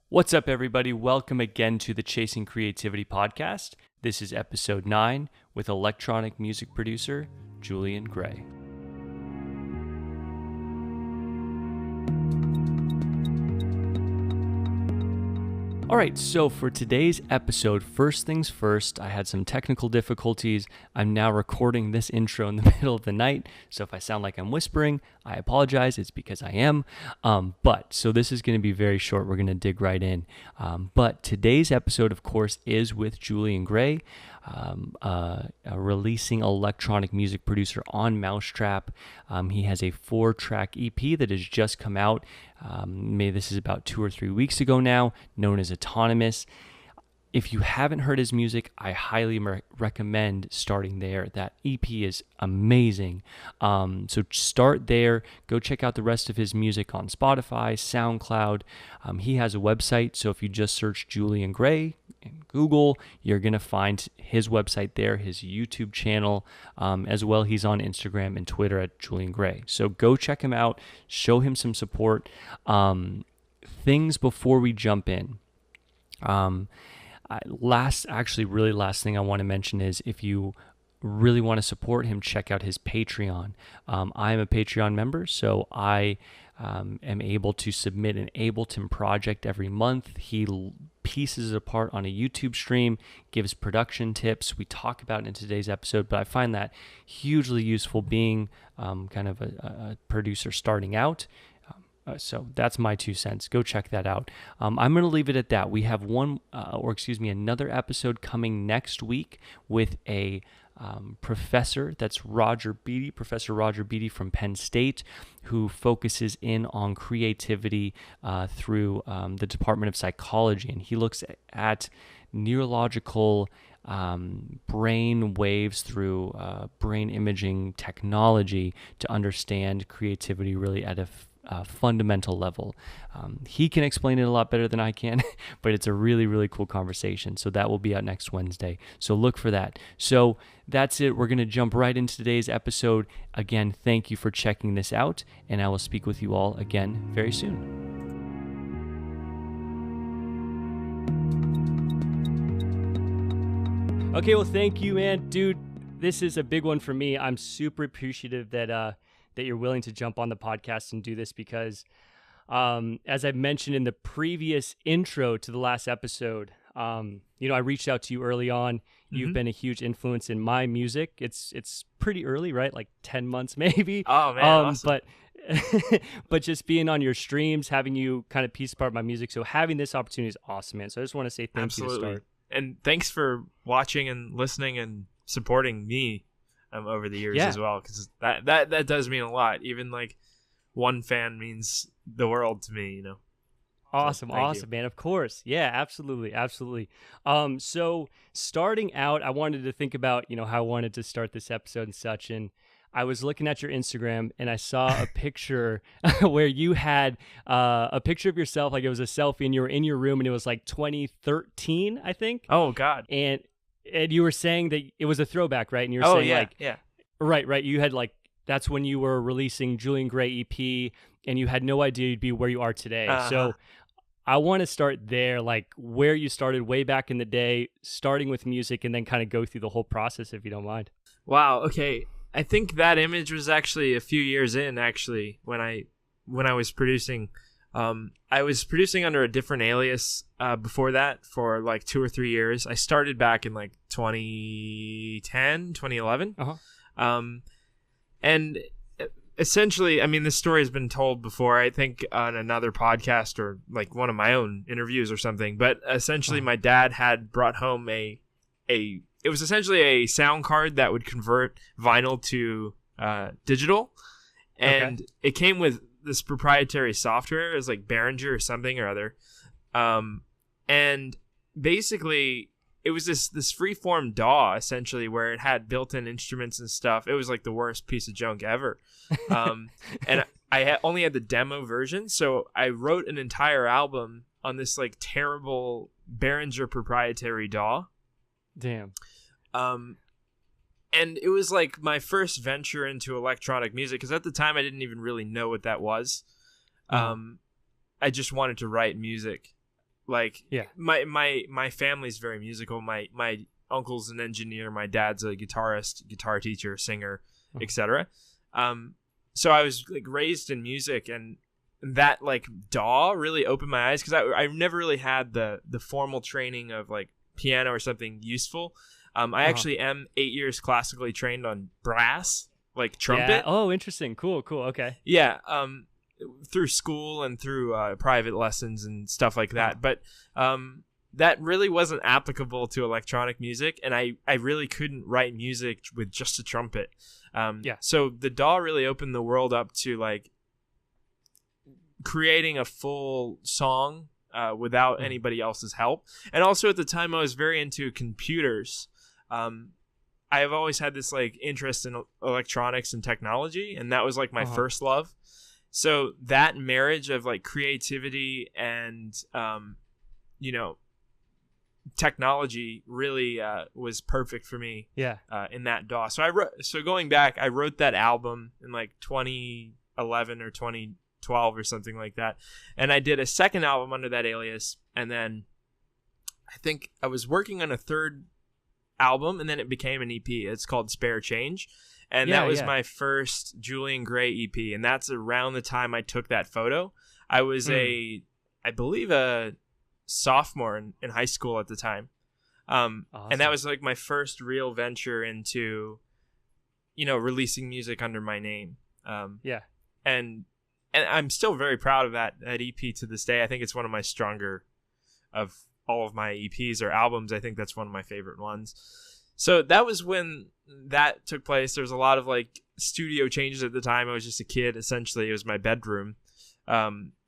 What's up, everybody? Welcome again to the Chasing Creativity podcast. This is episode 9 with electronic music producer Julian Gray. All right, so for today's episode, first things first, I had some technical difficulties. I'm now recording this intro in the middle of the night, so if I sound like I'm whispering, I apologize. It's because I am. So this is going to be very short. We're going to dig right in. But today's episode, of course, is with Julian Gray, a releasing electronic music producer on Mau5trap. He has a 4-track EP that has just come out. Maybe this is about 2 or 3 weeks ago now, known as Autonomous. If you haven't heard his music, I highly recommend starting there. That EP is amazing. So start there. Go check out the rest of his music on Spotify, SoundCloud. He has a website, so if you just search Julian Gray in Google, you're going to find his website there, his YouTube channel, as well. He's on Instagram and Twitter at Julian Gray. So go check him out. Show him some support. Things before we jump in. Last thing I want to mention is if you really want to support him, check out his Patreon. I am a Patreon member, so I am able to submit an Ableton project every month. He pieces it apart on a YouTube stream, gives production tips. We talk about it in today's episode, but I find that hugely useful being kind of a producer starting out. So that's my 2 cents. Go check that out. I'm going to leave it at that. We have another episode coming next week with a professor. That's Professor Roger Beatty from Penn State, who focuses in on creativity through the Department of Psychology. And he looks at neurological brain waves through brain imaging technology to understand creativity really at a fundamental level. He can explain it a lot better than I can, but it's a really, really cool conversation. So that will be out next Wednesday. So look for that. So that's it. We're going to jump right into today's episode. Again, thank you for checking this out, and I will speak with you all again very soon. Okay, well, thank you, man. Dude, this is a big one for me. I'm super appreciative that you're willing to jump on the podcast and do this because, as I mentioned in the previous intro to the last episode, I reached out to you early on. You've been a huge influence in my music. It's pretty early, right? Like 10 months maybe. Oh, man, awesome. But just being on your streams, having you kind of piece apart my music. So having this opportunity is awesome, man. So I just want to say thank you to start. And thanks for watching and listening and supporting me over the years as well, because that does mean a lot. Even like one fan means the world to me, Awesome, man. Of course. Yeah, absolutely. So starting out, I wanted to think about, how I wanted to start this episode and such, and I was looking at your Instagram and I saw a picture where you had a picture of yourself, like it was a selfie, and you were in your room, and it was like 2013, I think. Oh God. And you were saying that it was a throwback, right? And you were saying right. You had that's when you were releasing Julian Gray EP, and you had no idea you'd be where you are today. Uh-huh. So I want to start there, like where you started way back in the day, starting with music, and then kind of go through the whole process, if you don't mind. Wow. Okay. I think that image was actually a few years in, when I was producing. I was producing under a different alias before that for like 2 or 3 years. I started back in like 2010, 2011. Uh-huh. And essentially, I mean, this story has been told before, I think on another podcast or like one of my own interviews or something. But essentially, my dad had brought home it was essentially a sound card that would convert vinyl to digital. And it came with this proprietary software. It was like Behringer or something or other. And basically it was this freeform DAW essentially, where it had built-in instruments and stuff. It was like the worst piece of junk ever. And I only had the demo version. So I wrote an entire album on this like terrible Behringer proprietary DAW. Damn. And it was like my first venture into electronic music, because at the time I didn't even really know what that was. I just wanted to write music. Like Yeah. my family's very musical. My uncle's an engineer. My dad's a guitarist, guitar teacher, singer, etc. So I was like raised in music, and that like DAW really opened my eyes, because I never really had the formal training of like piano or something useful. I actually am 8 years classically trained on brass, like trumpet. Yeah. Oh, interesting. Cool. Okay. Yeah. Through school and through private lessons and stuff like that. But that really wasn't applicable to electronic music, and I really couldn't write music with just a trumpet. So the DAW really opened the world up to like creating a full song without anybody else's help. And also at the time I was very into computers. I have always had this like interest in electronics and technology, and that was like my first love. So that marriage of like creativity and technology really was perfect for me. Yeah. In that DAW. So going back, I wrote that album in like 2011 or 2012 or something like that, and I did a second album under that alias, and then I think I was working on a third album, and then it became an EP. It's called Spare Change, and that was my first Julian Gray EP, and that's around the time I took that photo. I was I believe a sophomore in high school at the time. Awesome. And that was like my first real venture into releasing music under my name. And I'm still very proud of that EP to this day. I think it's one of my stronger of all of my EPs or albums. I think that's one of my favorite ones. So that was when that took place. There was a lot of like studio changes at the time. I was just a kid. Essentially, it was my bedroom.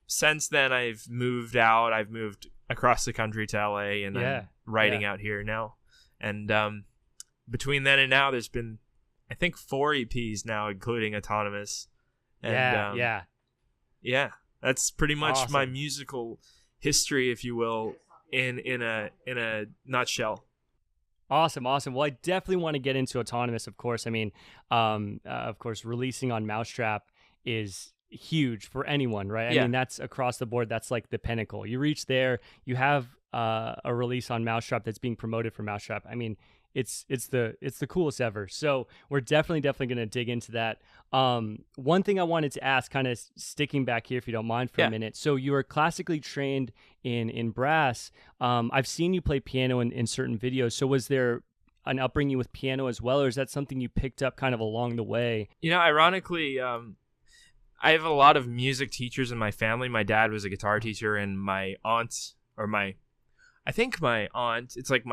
Since then, I've moved out. I've moved across the country to LA, and I'm writing out here now. And between then and now, there's been, I think, 4 EPs now, including Autonomous. And, yeah, that's pretty much my musical history, if you will, in a nutshell. Awesome. Well, I definitely want to get into Autonomous, of course. I mean, of course, releasing on Mau5trap is huge for anyone, right? I mean, that's across the board. That's like the pinnacle. You reach there, you have a release on Mau5trap that's being promoted for Mau5trap. I mean, it's the coolest ever. So we're definitely going to dig into that. One thing I wanted to ask, kind of sticking back here, if you don't mind for a minute. So you are classically trained in brass. I've seen you play piano in certain videos. So was there an upbringing with piano as well, or is that something you picked up kind of along the way? Ironically, I have a lot of music teachers in my family. My dad was a guitar teacher, and my aunt, it's like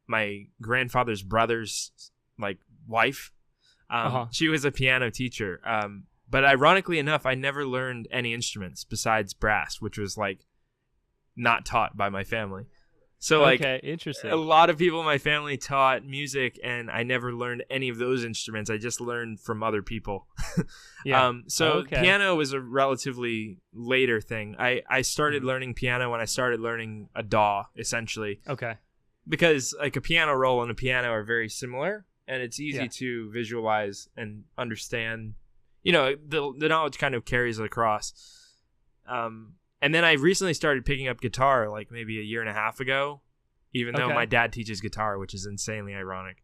my grandfather's brother's like wife. She was a piano teacher. But ironically enough, I never learned any instruments besides brass, which was like not taught by my family. So like, interesting. A lot of people in my family taught music, and I never learned any of those instruments. I just learned from other people. Piano was a relatively later thing. I started learning piano when I started learning a DAW, essentially. Okay. Because like a piano roll and a piano are very similar, and it's easy to visualize and understand. The knowledge kind of carries across. And then I recently started picking up guitar, like maybe a year and a half ago, even though my dad teaches guitar, which is insanely ironic.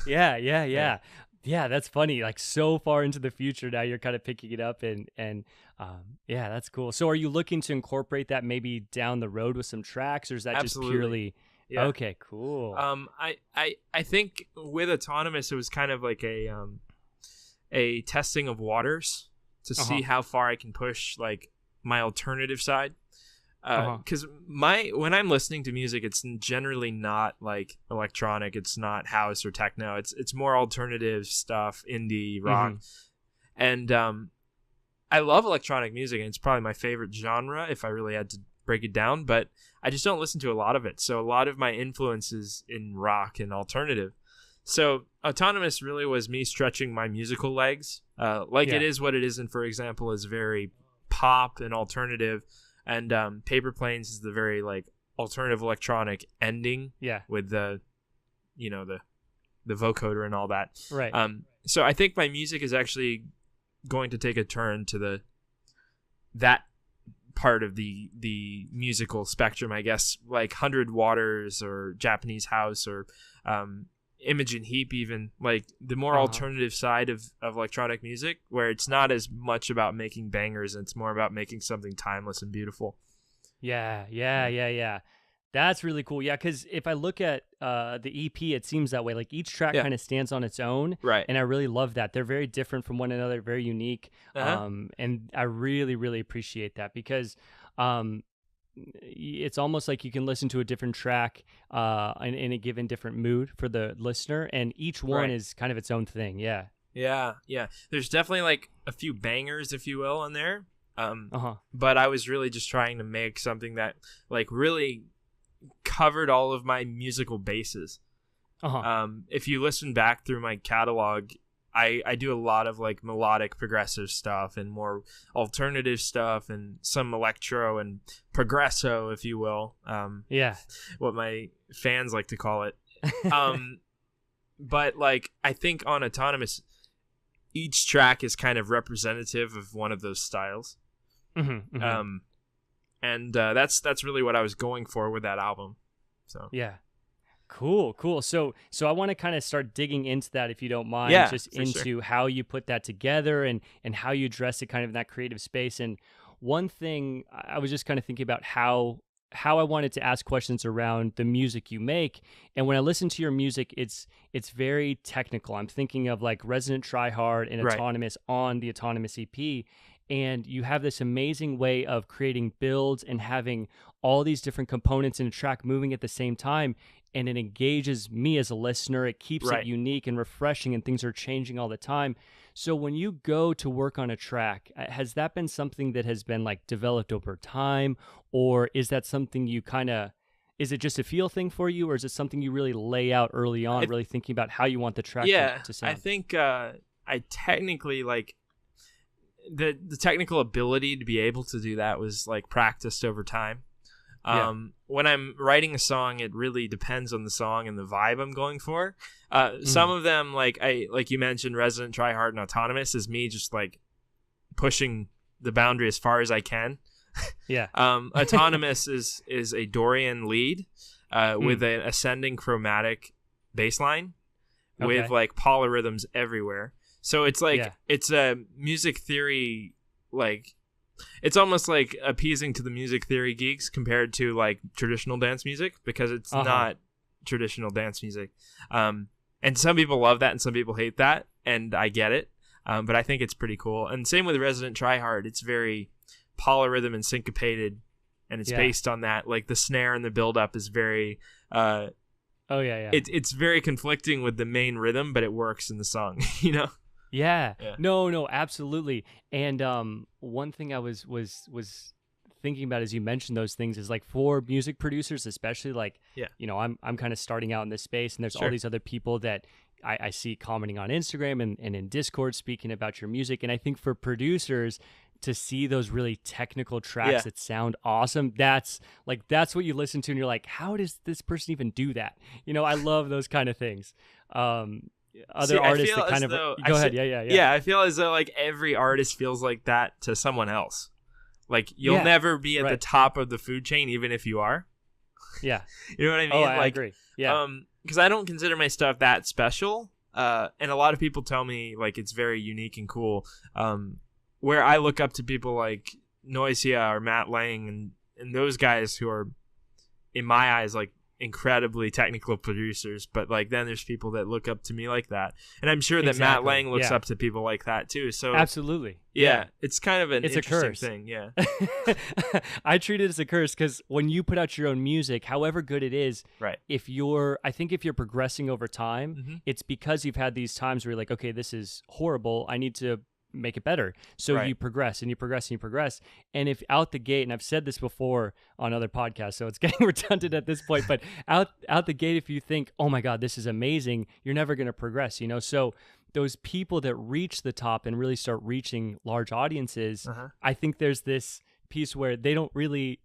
Yeah, that's funny. Like so far into the future now, you're kind of picking it up, and that's cool. So are you looking to incorporate that maybe down the road with some tracks, or is that Absolutely. just purely... Yeah. Okay, cool. I think with Autonomous, it was kind of like a testing of waters to see how far I can push like my alternative side. Because when I'm listening to music, it's generally not like electronic. It's not house or techno. It's more alternative stuff, indie rock, and I love electronic music, and it's probably my favorite genre if I really had to break it down. But I just don't listen to a lot of it. So a lot of my influence is in rock and alternative. So Autonomous really was me stretching my musical legs. It is what it is, and for example, is very pop and alternative, and Paper Planes is the very like alternative electronic ending with the the vocoder and all that, right. So I think my music is actually going to take a turn to that part of the musical spectrum, I guess, like 100 Waters or Japanese House or Imogen Heap, even like the more alternative side of electronic music, where it's not as much about making bangers and it's more about making something timeless and beautiful. Yeah. That's really cool. Yeah, because if I look at the EP, it seems that way. Like each track kind of stands on its own, right? And I really love that. They're very different from one another, very unique. And I really, really appreciate that because it's almost like you can listen to a different track in a given different mood for the listener, and each one is kind of its own thing. Yeah. There's definitely like a few bangers, if you will, on there. But I was really just trying to make something that like really covered all of my musical bases. If you listen back through my catalog, I do a lot of like melodic progressive stuff and more alternative stuff and some electro and progresso, if you will. What my fans like to call it. But like I think on Autonomous, each track is kind of representative of one of those styles. And that's really what I was going for with that album. So yeah. Cool. So I want to kind of start digging into that, if you don't mind, just into how you put that together and how you address it kind of in that creative space. And one thing I was just kind of thinking about how I wanted to ask questions around the music you make. And when I listen to your music, it's very technical. I'm thinking of like Resident Tryhard and Autonomous on the Autonomous EP. And you have this amazing way of creating builds and having all these different components in a track moving at the same time. And it engages me as a listener. It keeps it unique and refreshing, and things are changing all the time. So when you go to work on a track, has that been something that has been like developed over time? Or is that something you is it just a feel thing for you? Or is it something you really lay out early on, really thinking about how you want the track to sound? I think I technically like the technical ability to be able to do that was like practiced over time. When I'm writing a song, it really depends on the song and the vibe I'm going for. Some of them, like you mentioned, Resident Tryhard and Autonomous, is me just like pushing the boundary as far as I can. Autonomous is a Dorian lead with an ascending chromatic bass line with like polyrhythms everywhere. So it's like it's a music theory, like it's almost like appeasing to the music theory geeks compared to like traditional dance music, because it's not traditional dance music. And some people love that and some people hate that, and I get it. But I think it's pretty cool. And same with Resident Tryhard. It's very polyrhythm and syncopated, and it's based on that. Like the snare and the build up is very it's very conflicting with the main rhythm, but it works in the song, you know? Yeah. No, absolutely. And one thing I was thinking about as you mentioned those things is like for music producers, especially like, you know, I'm kind of starting out in this space, and there's all these other people that I see commenting on Instagram and in Discord speaking about your music. And I think for producers to see those really technical tracks that sound awesome, that's what you listen to and you're like, how does this person even do that? You know, I love those kind of things. Artists that kind of go ahead. I feel as though like every artist feels like that to someone else. Like you'll never be at the top of the food chain, even if you are. You know what I mean? I agree. Because I don't consider my stuff that special. And a lot of people tell me like it's very unique and cool. Where I look up to people like Noisia or Matt Lang and those guys who are, in my eyes, like incredibly technical producers, but like then there's people that look up to me like that, and I'm sure that Matt Lang looks up to people like that too. So absolutely, it's kind of an interesting thing. I treat it as a curse because when you put out your own music, however good it is, if you're progressing over time, it's because you've had these times where you're like, okay, this is horrible, I need to make it better. So you progress and you progress and you progress. And if out the gate, and I've said this before on other podcasts, so it's getting redundant at this point, but out the gate, if you think, oh my God, this is amazing, you're never going to progress, you know? So those people that reach the top and really start reaching large audiences, I think there's this piece where they don't really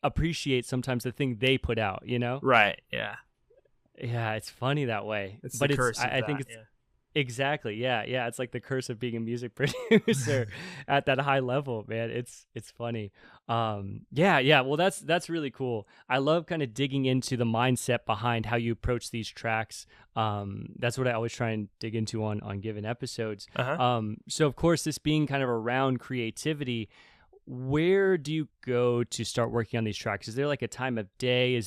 appreciate sometimes the thing they put out, you know? Yeah, it's funny that way. It's but the curse I think it's Exactly. Yeah. Yeah. It's like the curse of being a music producer at that high level, man. It's funny. Yeah. Yeah. Well, that's really cool. I love kind of digging into the mindset behind how you approach these tracks. That's what I always try and dig into on given episodes. So of course, this being kind of around creativity, where do you go to start working on these tracks? Is there like a time of day?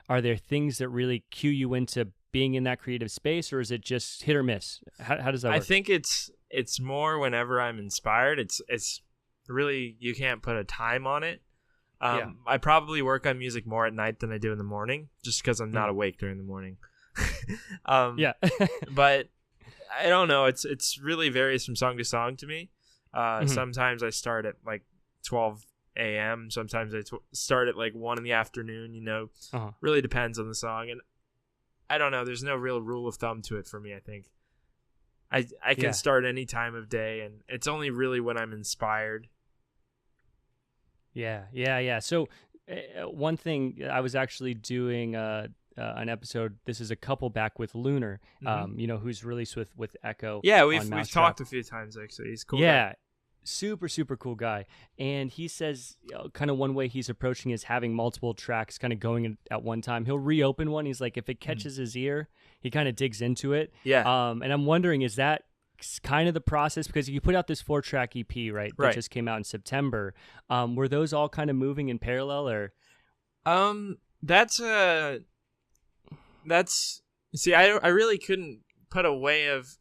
Are there things that really cue you into being in that creative space, or is it just hit or miss? How does that work? I think it's more whenever I'm inspired. It's really, you can't put a time on it. I probably work on music more at night than I do in the morning, just because I'm not awake during the morning. Yeah. But I don't know. It's really varies from song to song to me. Sometimes I start at like 12 a.m. Sometimes I start at like 1 in the afternoon. Really depends on the song. And I don't know. There's no real rule of thumb to it for me, I think. I can start any time of day, and it's only really when I'm inspired. Yeah. So one thing, I was actually doing an episode, this is a couple back with Lunar, who's released with Echo. Yeah, we've talked a few times, actually. He's cool. Yeah. Guy. Super cool guy. And he says kind of one way he's approaching is having multiple tracks kind of going at one time. He'll reopen one. He's like, if it catches his ear, he kind of digs into it. Yeah. And I'm wondering, is that kind of the process? Because you put out this 4-track EP, right? That just came out in September. Were those all kind of moving in parallel, or? See, I really couldn't put a way of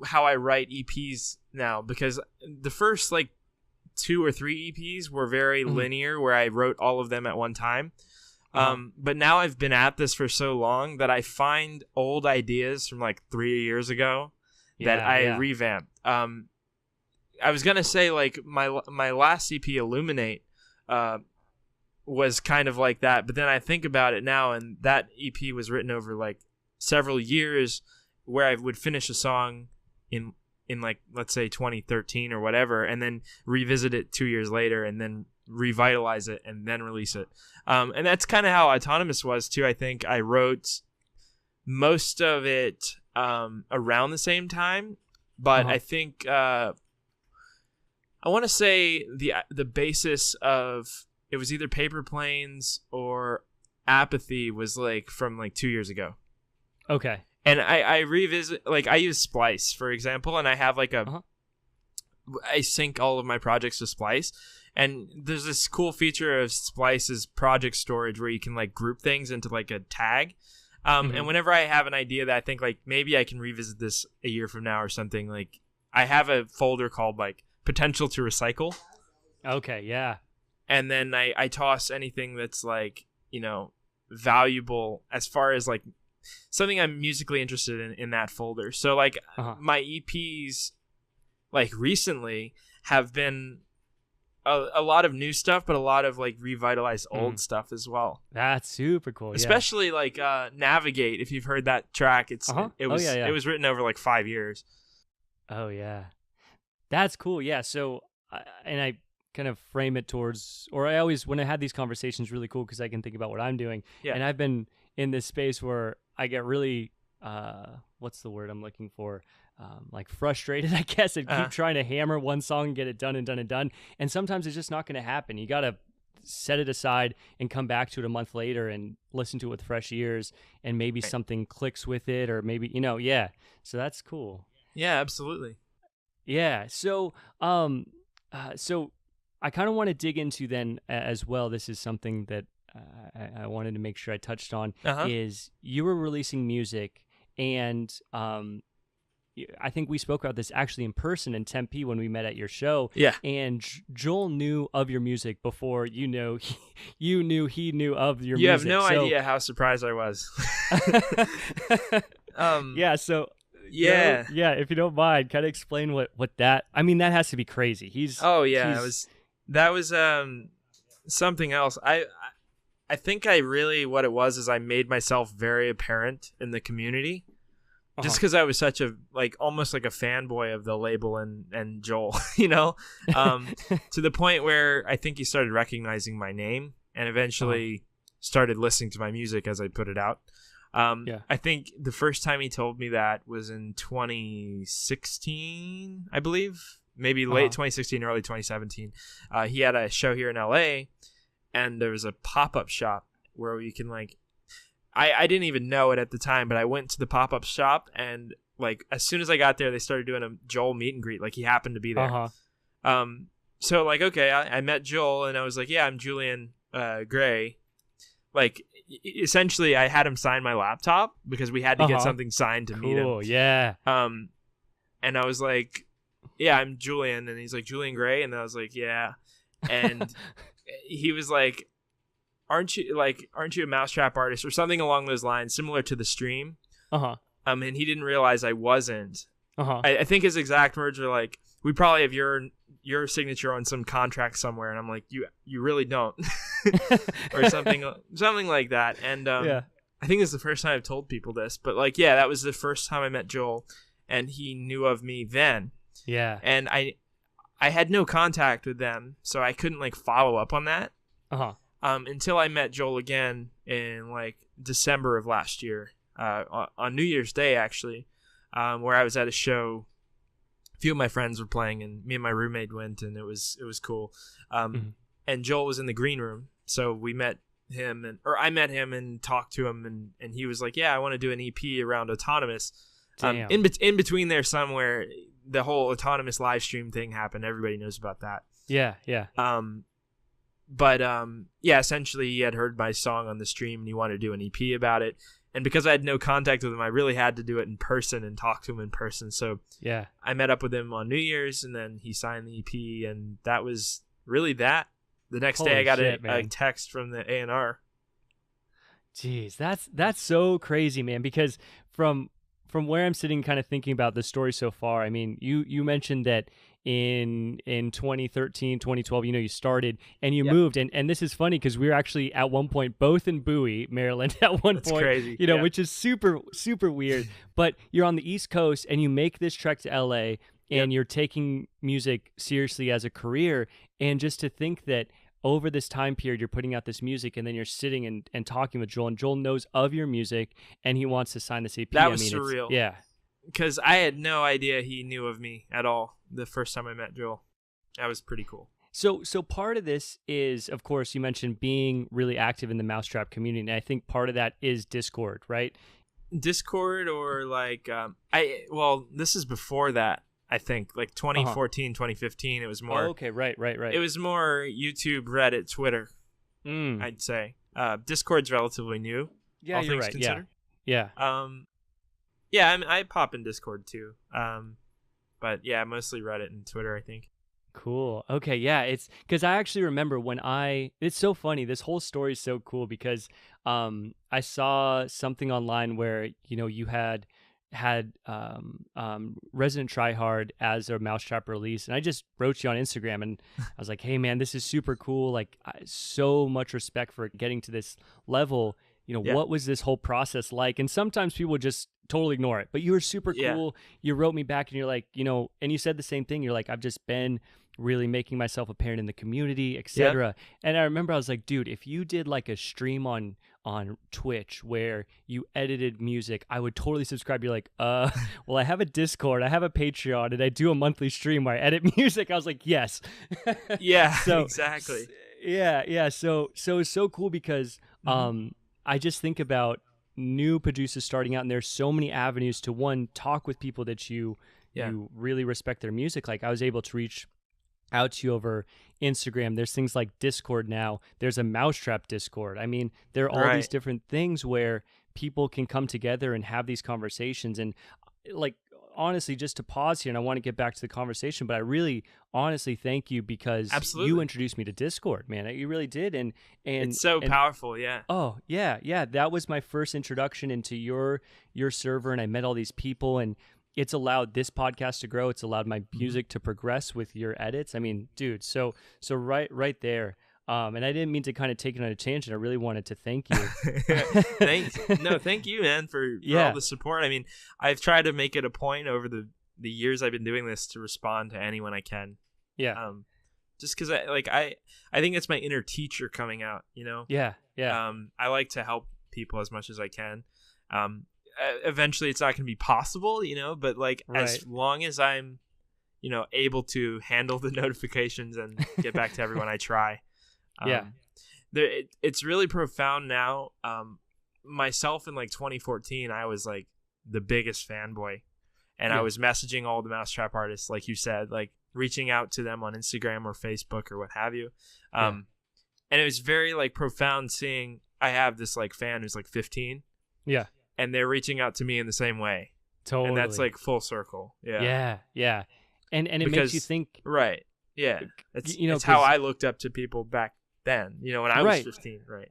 how I write EPs now, because the first like 2 or 3 EPs were very linear, where I wrote all of them at one time. But now I've been at this for so long that I find old ideas from like 3 years ago that I revamped. I was gonna say, like, my last EP, Illuminate, was kind of like that, but then I think about it now, and that EP was written over like several years, where I would finish a song in like, let's say 2013 or whatever, and then revisit it 2 years later, and then revitalize it and then release it. And that's kind of how Autonomous was too. I think I wrote most of it around the same time, but I think I want to say the basis of it was either Paper Planes or Apathy was like from like 2 years ago. Okay. And I revisit, like, I use Splice, for example, and I have like I sync all of my projects to Splice, and there's this cool feature of Splice's project storage where you can like group things into like a tag. And whenever I have an idea that I think like maybe I can revisit this a year from now or something, like I have a folder called like potential to recycle. Okay, yeah. And then I toss anything that's like, valuable as far as like something I'm musically interested in that folder. So like my EPs like recently have been a lot of new stuff, but a lot of like revitalized old stuff as well. That's super cool. Especially like Navigate, if you've heard that track. It was written over like 5 years. Oh yeah. That's cool. Yeah. So I kind of frame it towards, or I always, when I had these conversations, really cool because I can think about what I'm doing. Yeah. And I've been in this space where I get really, what's the word I'm looking for? Like frustrated, I guess, and keep trying to hammer one song and get it done and done and done. And sometimes it's just not going to happen. You got to set it aside and come back to it a month later and listen to it with fresh ears, and maybe something clicks with it, or maybe, so that's cool. Yeah, absolutely. Yeah. So, so I kind of want to dig into then as well. This is something that I wanted to make sure I touched on, is you were releasing music, and I think we spoke about this actually in person in Tempe when we met at your show. Yeah. And Joel knew of your music before he knew he knew of your music. You have no idea how surprised I was. Yeah. So. Yeah. If you don't mind, kind of explain what that. I mean, that has to be crazy. That was something else. I think what it was is I made myself very apparent in the community, just because I was such a almost like a fanboy of the label and Joel, to the point where I think he started recognizing my name and eventually started listening to my music as I put it out. Yeah. I think the first time he told me that was in 2016, I believe, maybe late 2016, early 2017. He had a show here in LA, and there was a pop-up shop where you can like, I didn't even know it at the time, but I went to the pop-up shop, and like as soon as I got there, they started doing a Joel meet and greet. Like he happened to be there. So like, okay, I met Joel, and I was like, yeah, I'm Julian Gray. Like essentially, I had him sign my laptop because we had to get something signed to meet him. Cool, yeah. And I was like, yeah, I'm Julian, and he's like, Julian Gray, and I was like, yeah, and he was like, aren't you a Mau5trap artist or something along those lines, similar to the stream? And he didn't realize I wasn't. I think his exact words were like, we probably have your signature on some contract somewhere, and I'm like, you really don't, or something like that. And I think it's the first time I've told people this, but like, yeah, that was the first time I met Joel, and he knew of me then. Yeah. And I had no contact with them, so I couldn't like follow up on that. Until I met Joel again in like December of last year, on New Year's Day actually, where I was at a show. A few of my friends were playing, and me and my roommate went, and it was cool. And Joel was in the green room, so we met him, I met him and talked to him, and he was like, "Yeah, I want to do an EP around Autonomous." In between there somewhere, the whole Autonomous live stream thing happened. Everybody knows about that. Yeah. But essentially he had heard my song on the stream, and he wanted to do an EP about it. And because I had no contact with him, I really had to do it in person and talk to him in person. So yeah, I met up with him on New Year's, and then he signed the EP, and that was really that. The next day I got a text from the A&R. Jeez, that's so crazy, man, because from where I'm sitting kind of thinking about the story so far, I mean, you mentioned that in 2013, 2012, you started and you moved, and this is funny because we were actually at one point both in Bowie, Maryland at one point, crazy. Which is super, super weird, but you're on the East Coast and you make this trek to LA and you're taking music seriously as a career, and just to think that over this time period, you're putting out this music, and then you're sitting and talking with Joel, and Joel knows of your music, and he wants to sign this EP. That was surreal. Yeah. Because I had no idea he knew of me at all the first time I met Joel. That was pretty cool. So part of this is, of course, you mentioned being really active in the Mau5trap community, and I think part of that is Discord, right? Discord, or like, this is before that. I think like 2014, 2015, it was more. Oh, okay, right. It was more YouTube, Reddit, Twitter, I'd say. Discord's relatively new. Yeah, you're right. Considered. Yeah. I pop in Discord too. But yeah, mostly Reddit and Twitter, I think. Cool. Okay, yeah, it's because I actually remember when it's so funny. This whole story is so cool because I saw something online where you had Resident Tryhard as a Mau5trap release, and I just wrote you on Instagram, and I was like, hey man, this is super cool, like so much respect for getting to this level. What was this whole process like? And sometimes people just totally ignore it, but you were super cool. You wrote me back, and you're like, and you said the same thing. You're like, I've just been really making myself apparent in the community, etc. And I remember I was like, dude, if you did like a stream on Twitch where you edited music, I would totally subscribe. You're like, well, I have a Discord, I have a Patreon, and I do a monthly stream where I edit music. I was like, yes. Yeah, exactly. Yeah. So it's so cool because I just think about new producers starting out, and there's so many avenues to, one, talk with people that you really respect their music. Like I was able to reach out to you over Instagram. There's things like Discord now. There's a Mau5trap Discord. I mean, there are all these different things where people can come together and have these conversations. And like, honestly, just to pause here, and I want to get back to the conversation, but I really honestly thank you because you introduced me to Discord, man. You really did. And it's so powerful. Yeah. Oh yeah. That was my first introduction into your server, and I met all these people, and it's allowed this podcast to grow. It's allowed my music to progress with your edits. I mean, dude, so right there. And I didn't mean to kind of take it on a tangent. I really wanted to thank you. Thank you, man, for all the support. I mean, I've tried to make it a point over the years I've been doing this to respond to anyone I can. Yeah. Just because I think it's my inner teacher coming out. Yeah. I like to help people as much as I can. Eventually it's not going to be possible, but like as long as I'm, able to handle the notifications and get back to everyone, I try. It's really profound now. Myself in like 2014, I was like the biggest fanboy, and I was messaging all the Mau5trap artists, like you said, like reaching out to them on Instagram or Facebook or what have you. And it was very like profound seeing I have this like fan who's like 15. Yeah. And they're reaching out to me in the same way. Totally. And that's like full circle. Yeah. Yeah. And it makes you think. Right. Yeah. It's how I looked up to people back then, when I was 15. Right.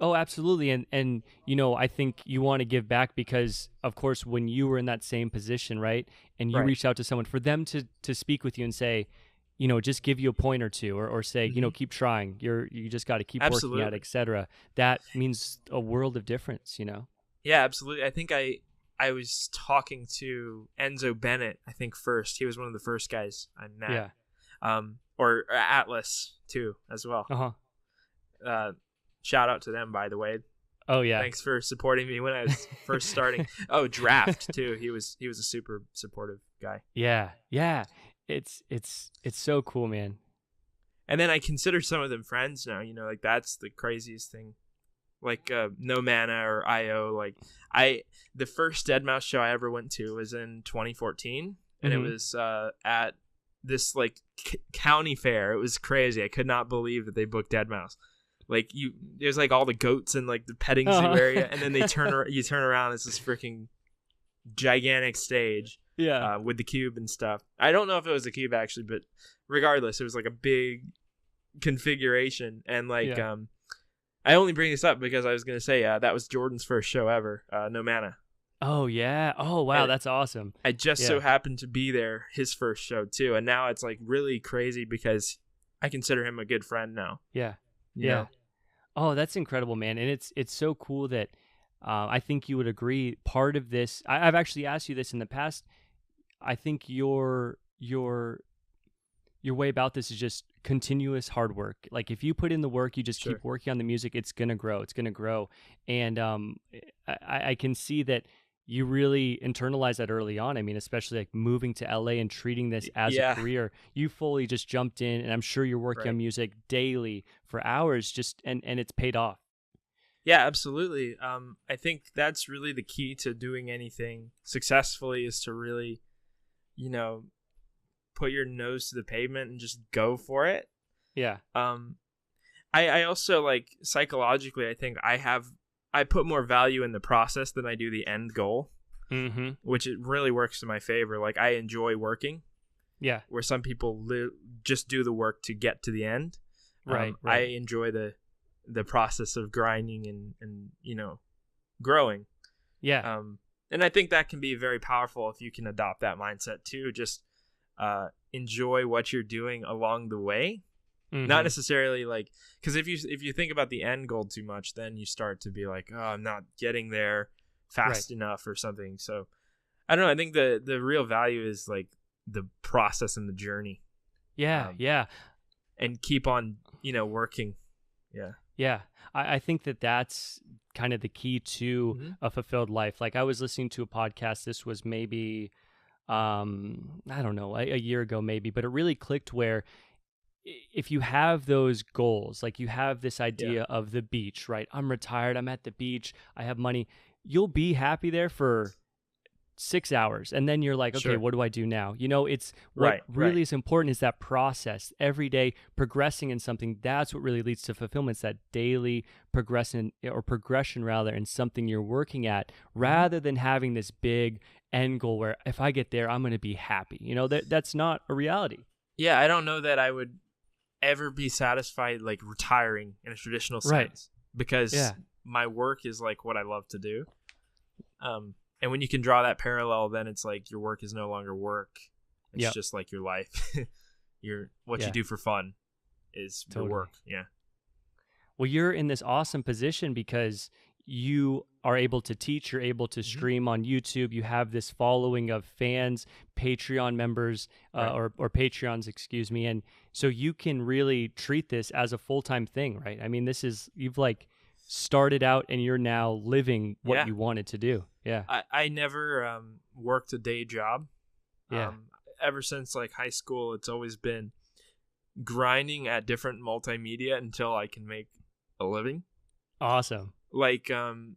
Oh, absolutely. And I think you want to give back because, of course, when you were in that same position, right, and you reached out to someone, for them to speak with you and say, just give you a point or two, or say, keep trying. You just got to keep working at it, etc. That means a world of difference, Yeah, absolutely. I think I was talking to Enzo Bennett, I think first. He was one of the first guys I met. Yeah. Or Atlas, too, as well. Uh-huh. Shout out to them, by the way. Oh yeah. Thanks for supporting me when I was first starting. Oh, Draft too. He was a super supportive guy. Yeah. Yeah. It's so cool, man. And then I consider some of them friends now, like that's the craziest thing. Like No Mana or IO, like the first deadmau5 show I ever went to was in 2014, and it was at this like county fair. It was crazy. I could not believe that they booked deadmau5. Like there's like all the goats and like the petting zoo area, and then you turn around, it's this freaking gigantic stage, with the cube and stuff. I don't know if it was the cube actually, but regardless, it was like a big configuration, and like I only bring this up because I was gonna say that was Jordan's first show ever, No Mana. Oh yeah! Oh wow, that's awesome. I just so happened to be there his first show too, and now it's like really crazy because I consider him a good friend now. Yeah. Yeah. Oh, that's incredible, man. And it's so cool that I think you would agree part of this, I've actually asked you this in the past. I think your way about this is just continuous hard work. Like if you put in the work, you just keep working on the music, it's going to grow. It's going to grow. And I can see that you really internalized that early on. I mean, especially like moving to LA and treating this as a career. You fully just jumped in, and I'm sure you're working on music daily for hours, and it's paid off. Yeah, absolutely. I think that's really the key to doing anything successfully, is to really, put your nose to the pavement and just go for it. Yeah. I also like psychologically, I think I put more value in the process than I do the end goal, which it really works to my favor. Like I enjoy working, where some people just do the work to get to the end. Right. I enjoy the process of grinding and growing. Yeah. And I think that can be very powerful if you can adopt that mindset too. Just enjoy what you're doing along the way. Not necessarily like, because if you think about the end goal too much, then you start to be like, oh, I'm not getting there fast enough or something. So I don't know. I think the real value is like the process and the journey. Yeah. And keep on, working. Yeah. Yeah. I think that's kind of the key to a fulfilled life. Like I was listening to a podcast. This was maybe, I don't know, a year ago maybe, but it really clicked where if you have those goals, like you have this idea of the beach, right? I'm retired. I'm at the beach. I have money. You'll be happy there for 6 hours. And then you're like, okay, what do I do now? It's what really is important is that process every day, progressing in something. That's what really leads to fulfillment. It's that daily progression in something you're working at, rather than having this big end goal where if I get there, I'm going to be happy. That's not a reality. Yeah. I don't know that I would ever be satisfied like retiring in a traditional sense, because my work is like what I love to do. And when you can draw that parallel, then it's like your work is no longer work. It's just like your life. You do for fun is the work. Yeah. Well, you're in this awesome position because you are able to teach, you're able to stream on YouTube, you have this following of fans, Patreon members, or Patreons, excuse me. And so you can really treat this as a full-time thing, right? I mean, you've like started out and you're now living what Yeah. you wanted to do. Yeah. I never worked a day job. Yeah. Ever since like high school, it's always been grinding at different multimedia until I can make a living. Awesome. Like I'm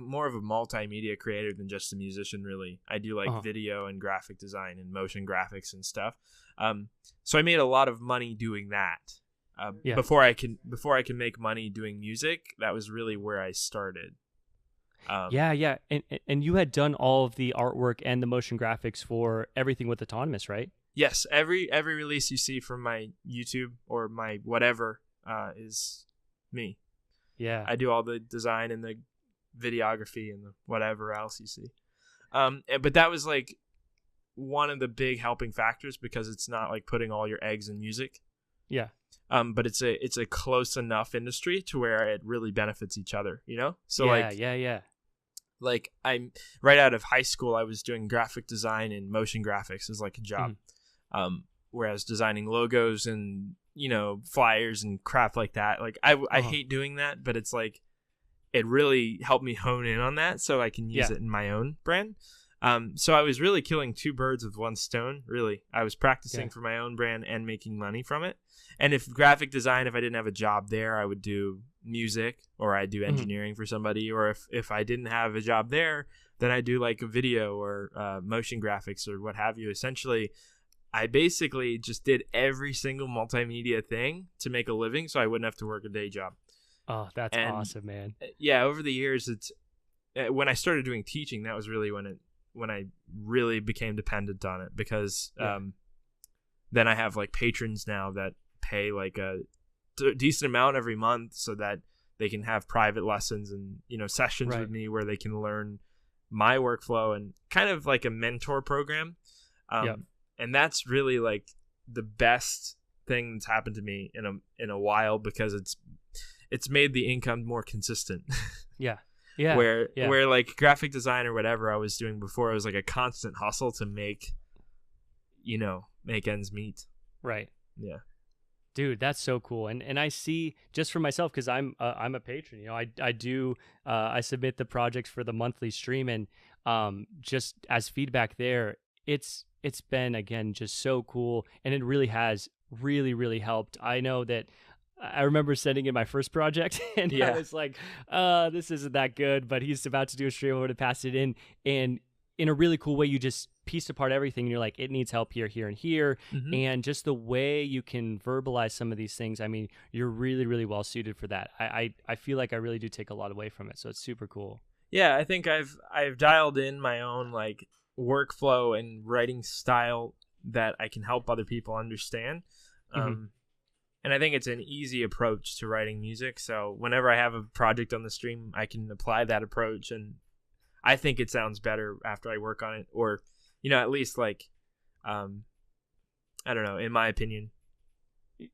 more of a multimedia creator than just a musician, really. I do like video and graphic design and motion graphics and stuff. So I made a lot of money doing that. Before I can make money doing music, that was really where I started. Yeah. And you had done all of the artwork and the motion graphics for everything with Autonomous, right? Yes, every release you see from my YouTube or my whatever is me. Yeah. I do all the design and the videography and the whatever else you see. But that was like one of the big helping factors because it's not like putting all your eggs in music. Yeah. But it's a close enough industry to where it really benefits each other, you know? So yeah. Like I'm right out of high school, I was doing graphic design and motion graphics as like a job. Whereas designing logos and, you know, flyers and crap like that, like I hate doing that, but it's like it really helped me hone in on that so I can use it in my own brand. So I was really killing two birds with one stone, really. I was practicing for my own brand and making money from it. And if graphic design, if I didn't have a job there, I would do music or I'd do engineering for somebody. Or if I didn't have a job there, then I'd do like a video or motion graphics or what have you. Essentially, I basically just did every single multimedia thing to make a living so I wouldn't have to work a day job. Oh, that's awesome, man. Yeah, over the years, it's when I started doing teaching, that was really when I really became dependent on it because then I have like patrons now that pay like a decent amount every month so that they can have private lessons and, you know, sessions with me where they can learn my workflow and kind of like a mentor program. And that's really like the best thing that's happened to me in a while because it's made the income more consistent. Yeah. Where like graphic design or whatever I was doing before, it was like a constant hustle to make ends meet. Right. Yeah. Dude, that's so cool. And I see just for myself, because I'm a patron, you know, I do I submit the projects for the monthly stream, and just as feedback there, it's been, again, just so cool, and it really has really helped. I know that I remember sending in my first project and I was like, this isn't that good, but he's about to do a stream, I'm going to pass it in. And in a really cool way, you just pieced apart everything and you're like, it needs help here, here, and here. And just the way you can verbalize some of these things, I mean, you're really well suited for that. I feel like I really do take a lot away from it. So it's super cool. Yeah, I think I've dialed in my own like workflow and writing style that I can help other people understand. And I think it's an easy approach to writing music. So whenever I have a project on the stream, I can apply that approach. And I think it sounds better after I work on it. Or, you know, at least like, I don't know, in my opinion.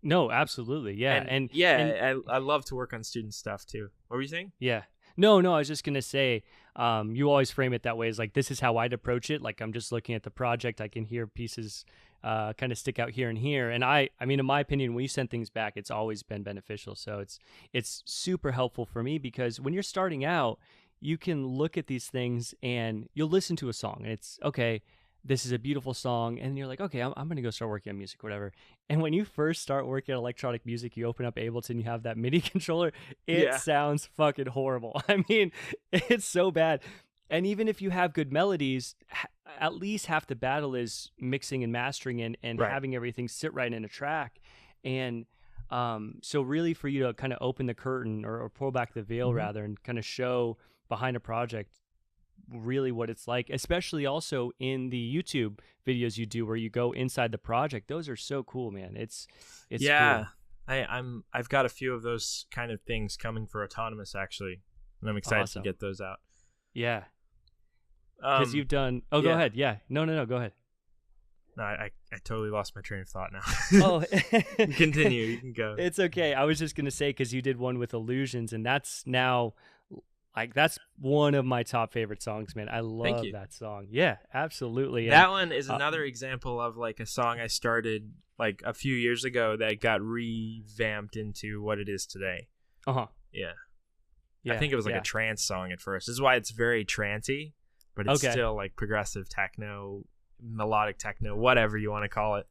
No, absolutely. Yeah. And I love to work on student stuff too. What were you saying? Yeah. No, I was just going to say, you always frame it that way. Is like, this is how I'd approach it. Like, I'm just looking at the project. I can hear pieces kind of stick out here and here. And I mean, in my opinion, when you send things back, it's always been beneficial. So it's super helpful for me because when you're starting out, you can look at these things and you'll listen to a song and it's, okay, this is a beautiful song. And you're like, okay, I'm going to go start working on music, whatever. And when you first start working on electronic music, you open up Ableton, you have that MIDI controller. It sounds fucking horrible. I mean, it's so bad. And even if you have good melodies, at least half the battle is mixing and mastering and having everything sit right in a track. And so really for you to kind of open the curtain or pull back the veil rather and kind of show behind a project really what it's like, especially also in the YouTube videos you do where you go inside the project. Those are so cool, man. It's cool. I've got a few of those kind of things coming for Autonomous actually, and I'm excited to get those out. Yeah. Because you've done... Oh, go ahead. Yeah. No, go ahead. No, I totally lost my train of thought now. Oh. Continue. You can go. It's okay. I was just going to say, because you did one with Illusions, and that's now... Like, that's one of my top favorite songs, man. I love that song. Yeah, absolutely. That one is another example of, like, a song I started, like, a few years ago that got revamped into what it is today. Uh-huh. Yeah. Yeah. I think it was like a trance song at first. This is why it's very trancey, but it's still like progressive techno, melodic techno, whatever you want to call it.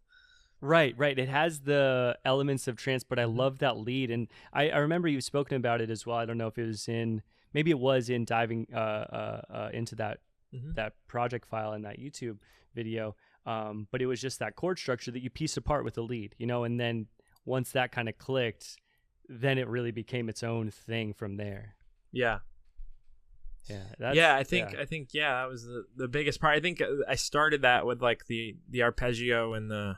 Right. It has the elements of trance, but I love that lead. And I remember you've spoken about it as well. I don't know if it was maybe it was in diving into that project file in that YouTube video. But it was just that chord structure that you piece apart with the lead, and then once that kind of clicked, then it really became its own thing from there. Yeah. I think that was the biggest part. I think I started that with like the arpeggio in the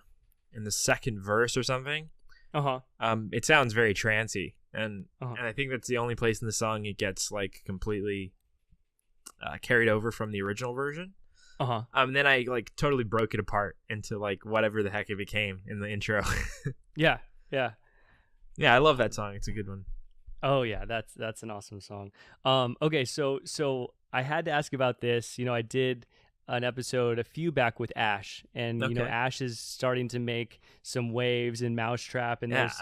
second verse or something. It sounds very trancey, and I think that's the only place in the song it gets like completely carried over from the original version. Then I like totally broke it apart into like whatever the heck it became in the intro. Yeah, I love that song. It's a good one. Oh yeah, that's an awesome song. Okay, so I had to ask about this. I did an episode a few back with Ash, and Ash is starting to make some waves in Mau5trap, and there's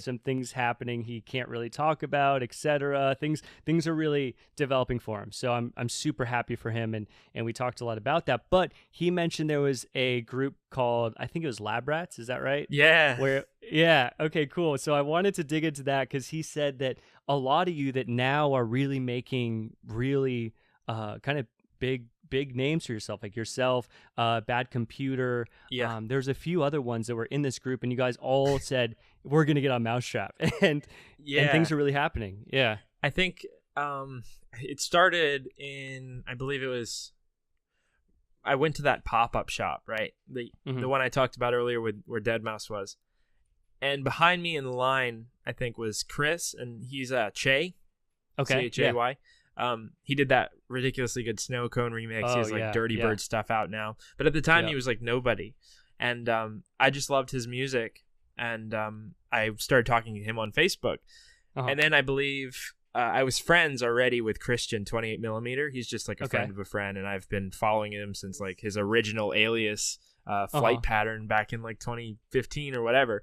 some things happening he can't really talk about, etc. Things are really developing for him, so I'm super happy for him, and we talked a lot about that. But he mentioned there was a group called, I think it was Lab Rats, is that right? Okay, cool. So I wanted to dig into that because he said that a lot of you that now are really making really kind of big names for yourself, like yourself, Bad Computer. There's a few other ones that were in this group, and you guys all said we're gonna get on Mau5trap, and things are really happening. Yeah, I think it started in, I believe it was, I went to that pop-up shop, right? The one I talked about earlier where Deadmau5 was, and behind me in the line I think was Chris, and he's Che. Okay. Chay. He did that ridiculously good Snow Cone remix. He has like Dirty Bird stuff out now, but at the time he was like nobody, and I just loved his music, and I started talking to him on Facebook, and then I believe I was friends already with Christian 28mm. He's just like a friend of a friend, and I've been following him since like his original alias flight pattern back in like 2015 or whatever.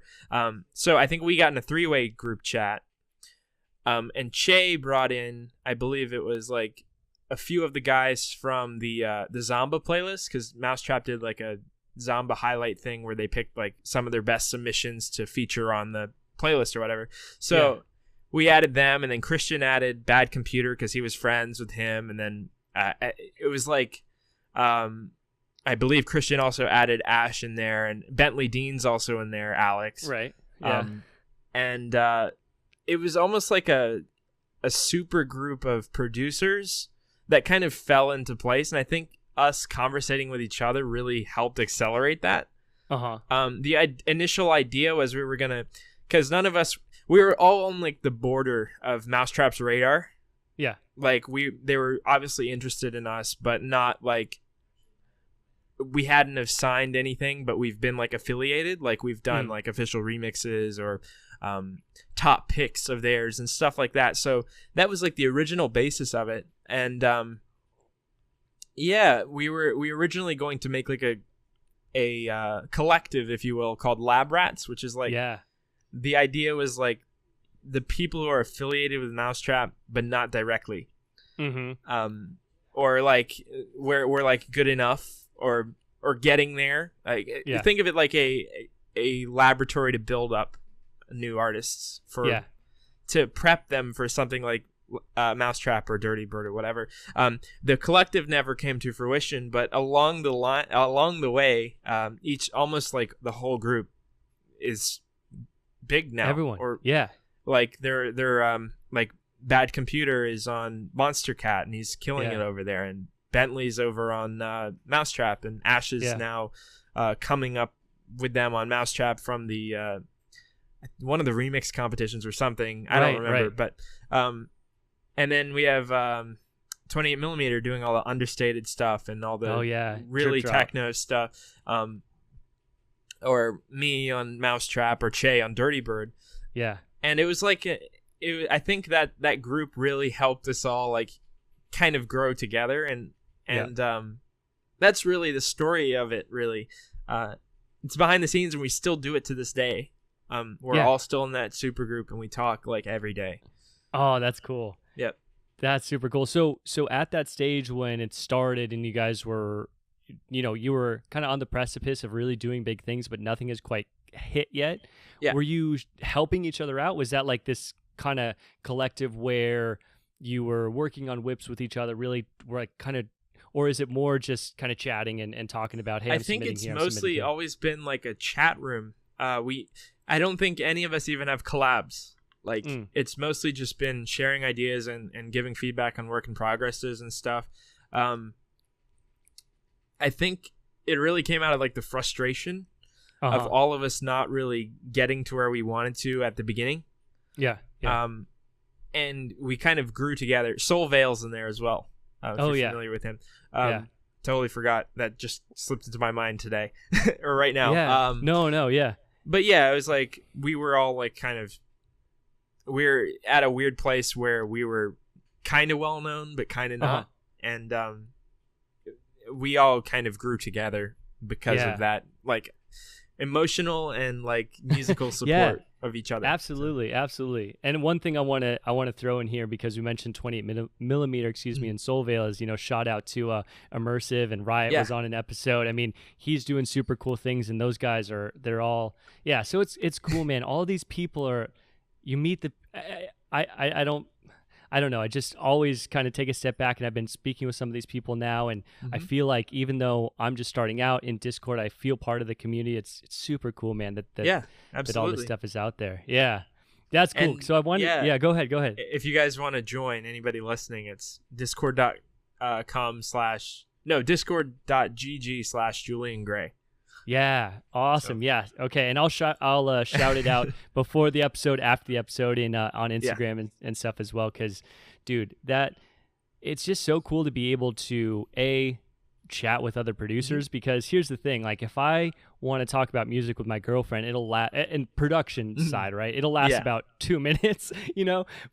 So I think we got in a 3-way group chat. And Che brought in, I believe it was like a few of the guys from the Zamba playlist, because Mau5trap did like a Zamba highlight thing where they picked like some of their best submissions to feature on the playlist or whatever. So we added them, and then Christian added Bad Computer because he was friends with him, and then it was like I believe Christian also added Ash in there, and Bentley Dean's also in there, Alex. Right. Yeah. And it was almost like a super group of producers that kind of fell into place, and I think us conversating with each other really helped accelerate that. The initial idea was we were gonna, because we were all on like the border of Mau5trap's radar. Yeah. Like they were obviously interested in us, but not like we hadn't have signed anything, but we've been like affiliated, like we've done like official remixes or top picks of theirs and stuff like that. So that was like the original basis of it. And we were originally going to make like a collective, if you will, called Lab Rats, which is like the idea was like the people who are affiliated with Mau5trap but not directly, or like we're like good enough or getting there. Like think of it like a laboratory to build up new artists to prep them for something like Mau5trap or Dirty Bird or whatever. The collective never came to fruition, but along the way, each almost like the whole group is big now. Everyone, like they're like Bad Computer is on Mau5trap and he's killing it over there, and Bentley's over on Mau5trap, and Ash is now coming up with them on Mau5trap from the one of the remix competitions or something. I don't remember, but and then we have 28mm doing all the understated stuff and all the really techno stuff, or me on Mau5trap or Che on Dirty Bird. And it was like I think that group really helped us all like kind of grow together, and that's really the story of it, really. It's behind the scenes, and we still do it to this day. We're all still in that super group, and we talk like every day. Oh, that's cool. Yep. That's super cool. So at that stage when it started and you guys were, you were kind of on the precipice of really doing big things, but nothing has quite hit yet. Yeah. Were you helping each other out? Was that like this kind of collective where you were working on whips with each other, really were like kind of, or is it more just kind of chatting and talking about, hey, I think it's mostly always been like a chat room. I don't think any of us even have collabs. Like it's mostly just been sharing ideas and giving feedback on work in progresses and stuff. I think it really came out of like the frustration of all of us not really getting to where we wanted to at the beginning. Yeah. And we kind of grew together. Soul Veil's in there as well. If you're familiar with him. Totally forgot. That just slipped into my mind today or right now. Yeah. No. But yeah, it was like we were all like we're at a weird place where we were kind of well known, but kind of not. And we all kind of grew together because of that, like emotional and like musical support of each other. Absolutely. And one thing I want to throw in here, because we mentioned 28 millimeter, in Soul Veil, is, shout out to Immersive, and Riot was on an episode. I mean, he's doing super cool things, and those guys they're all, so it's cool, man. All these people you meet I don't know. I just always kind of take a step back, and I've been speaking with some of these people now, and I feel like even though I'm just starting out in Discord, I feel part of the community. It's super cool, man, that all this stuff is out there. Yeah, that's cool. And so I wanted, go ahead. If you guys want to join, anybody listening, it's discord.gg/Julian Gray. Yeah, awesome. So. Yeah, okay, and I'll shout it out before the episode, after the episode, on Instagram and stuff as well. Because, dude, it's just so cool to be able to chat with other producers. Because here's the thing: like, if I want to talk about music with my girlfriend, it'll last, and production side, right? It'll last about 2 minutes,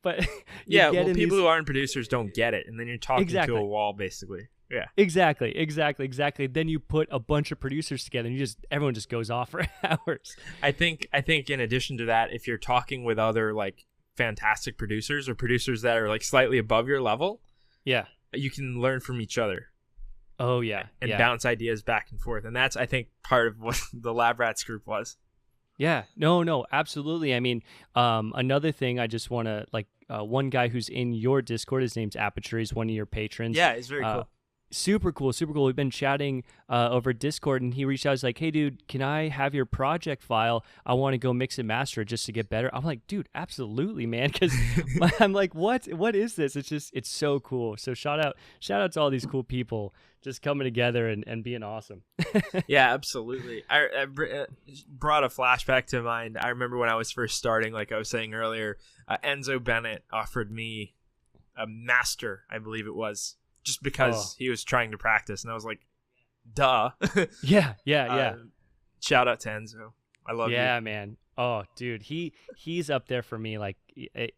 But people who aren't producers don't get it, and then you're talking to a wall, basically. Yeah. Exactly. Then you put a bunch of producers together, and everyone just goes off for hours. I think in addition to that, if you're talking with other like fantastic producers or producers that are like slightly above your level, you can learn from each other. Oh yeah. And bounce ideas back and forth. And that's, I think, part of what the Lab Rats group was. Yeah. No, absolutely. I mean, another thing I just want to one guy who's in your Discord, his name's Aperture. He's one of your patrons. Yeah, it's very cool. Super cool. We've been chatting over Discord, and he reached out. He's like, hey, dude, can I have your project file? I want to go mix and master it just to get better. I'm like, dude, absolutely, man. Because I'm like, what is this? It's so cool. So shout out to all these cool people just coming together and being awesome. Yeah, absolutely. I brought a flashback to mind. I remember when I was first starting, like I was saying earlier, Enzo Bennett offered me a master, I believe it was, just because he was trying to practice, and I was like, duh. Yeah. Shout out to Enzo. I love you. Yeah, man. Oh, dude, he's up there for me. Like,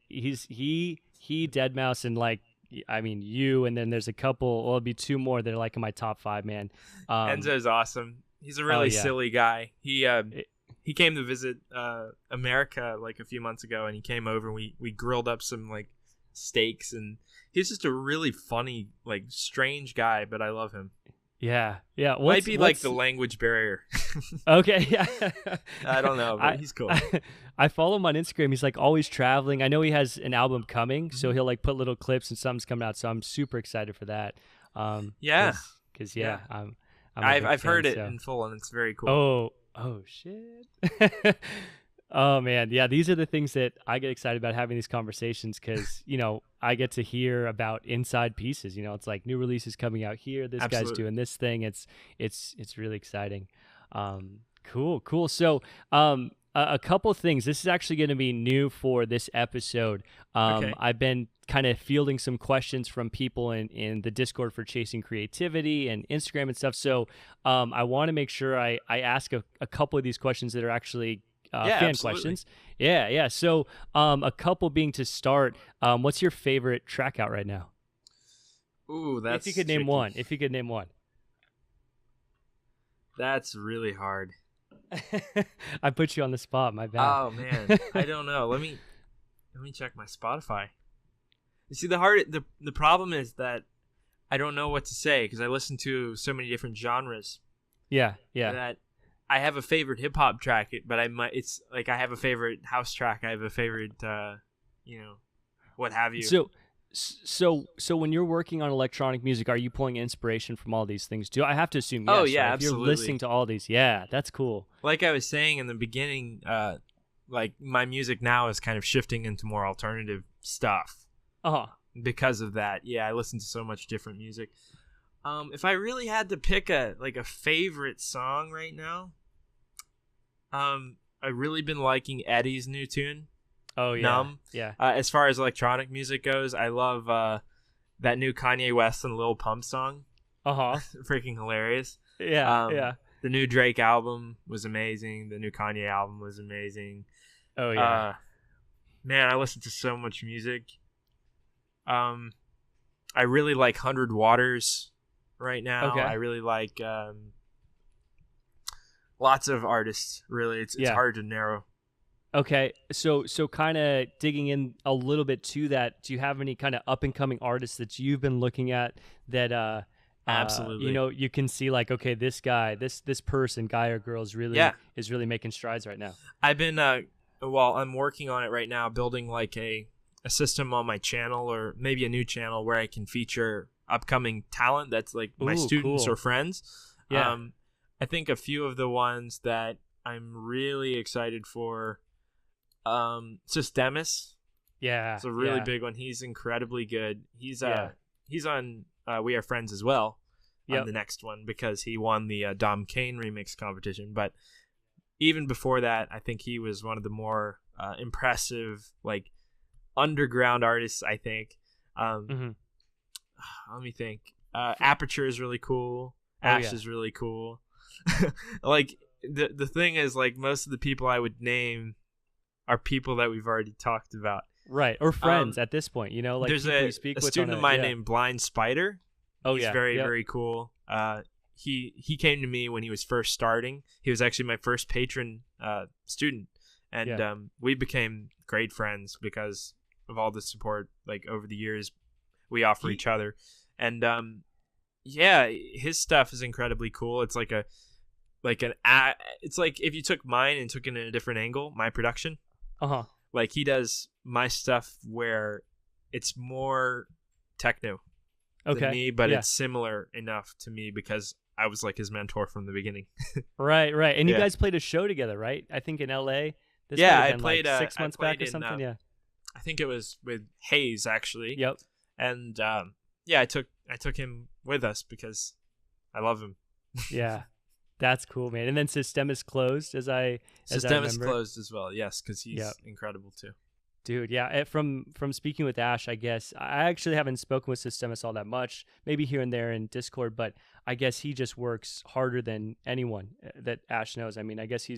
he Deadmau5, and like, I mean, you, and then there's a couple, it'll be two more that are like in my top 5, man. Enzo's awesome. He's a really silly guy. He came to visit America like a few months ago, and he came over, and we grilled up some like steaks, and he's just a really funny, like, strange guy, but I love him. Yeah. Might be like the language barrier. Okay, yeah. I don't know, but he's cool. I follow him on Instagram. He's like always traveling. I know he has an album coming, so he'll like put little clips, and something's coming out. So I'm super excited for that. Because I've heard it in full, and it's very cool. Oh shit. Oh man, yeah, these are the things that I get excited about having these conversations, because I get to hear about inside pieces. It's like new releases coming out here. This guy's doing this thing. It's really exciting. Cool. So a couple things. This is actually going to be new for this episode. Okay. I've been kind of fielding some questions from people in the Discord for Chasing Creativity and Instagram and stuff. So I want to make sure I ask a couple of these questions that are actually fan questions. Yeah. So a couple being to start, what's your favorite track out right now? Ooh, that's if you could name one. That's really hard. I put you on the spot, my bad. Oh man, I don't know. Let me check my Spotify. You see, the problem is that I don't know what to say because I listen to so many different genres. Yeah. That I have a favorite hip hop track, but it's like I have a favorite house track. I have a favorite, what have you. So when you're working on electronic music, are you pulling inspiration from all these things too? I have to assume yes. Oh yeah, right? absolutely. If you're listening to all these, yeah, that's cool. Like I was saying in the beginning, like my music now is kind of shifting into more alternative stuff. Because of that, yeah, I listen to so much different music. If I really had to pick a favorite song right now, I've really been liking Eddie's new tune. Oh yeah, Numb. Yeah. As far as electronic music goes, I love that new Kanye West and Lil Pump song. Freaking hilarious. Yeah. The new Drake album was amazing. The new Kanye album was amazing. Oh yeah. Man, I listen to so much music. I really like 100 Waters right now. Okay. I really like lots of artists. Really, it's hard to narrow. Okay, so kind of digging in a little bit to that. Do you have any kind of up and coming artists that you've been looking at that absolutely, you can see like, okay, this guy, this person, guy or girl is really making strides right now. I've been I'm working on it right now, building like a system on my channel or maybe a new channel where I can feature upcoming talent that's like my students or friends. Yeah. I think a few of the ones that I'm really excited for, Systemis. Yeah. It's a really big one. He's incredibly good. He's on We Are Friends as well on the next one because he won the Dom Kane remix competition. But even before that, I think he was one of the more impressive like underground artists, I think. Let me think. Aperture is really cool. Ash is really cool. Like the thing is, like, most of the people I would name are people that we've already talked about, right? Or friends at this point, like there's a student of mine named Blind Spider. He's very cool. He came to me when he was first starting. He was actually my first patron student, and we became great friends because of all the support like over the years we offer each other. And his stuff is incredibly cool. It's it's like if you took mine and took it in a different angle, my production. Like he does my stuff where it's more techno than me, but it's similar enough to me because I was like his mentor from the beginning. Right. And you guys played a show together, right? I think in LA. I played like 6 months back or something. I think it was with Hayes actually. Yep. And I took him with us because I love him. Yeah. That's cool, man. And then Systemis closed, Systemis closed as well, yes, because he's incredible too. Dude, yeah. From speaking with Ash, I guess I actually haven't spoken with Systemis all that much. Maybe here and there in Discord, but I guess he just works harder than anyone that Ash knows. I mean, I guess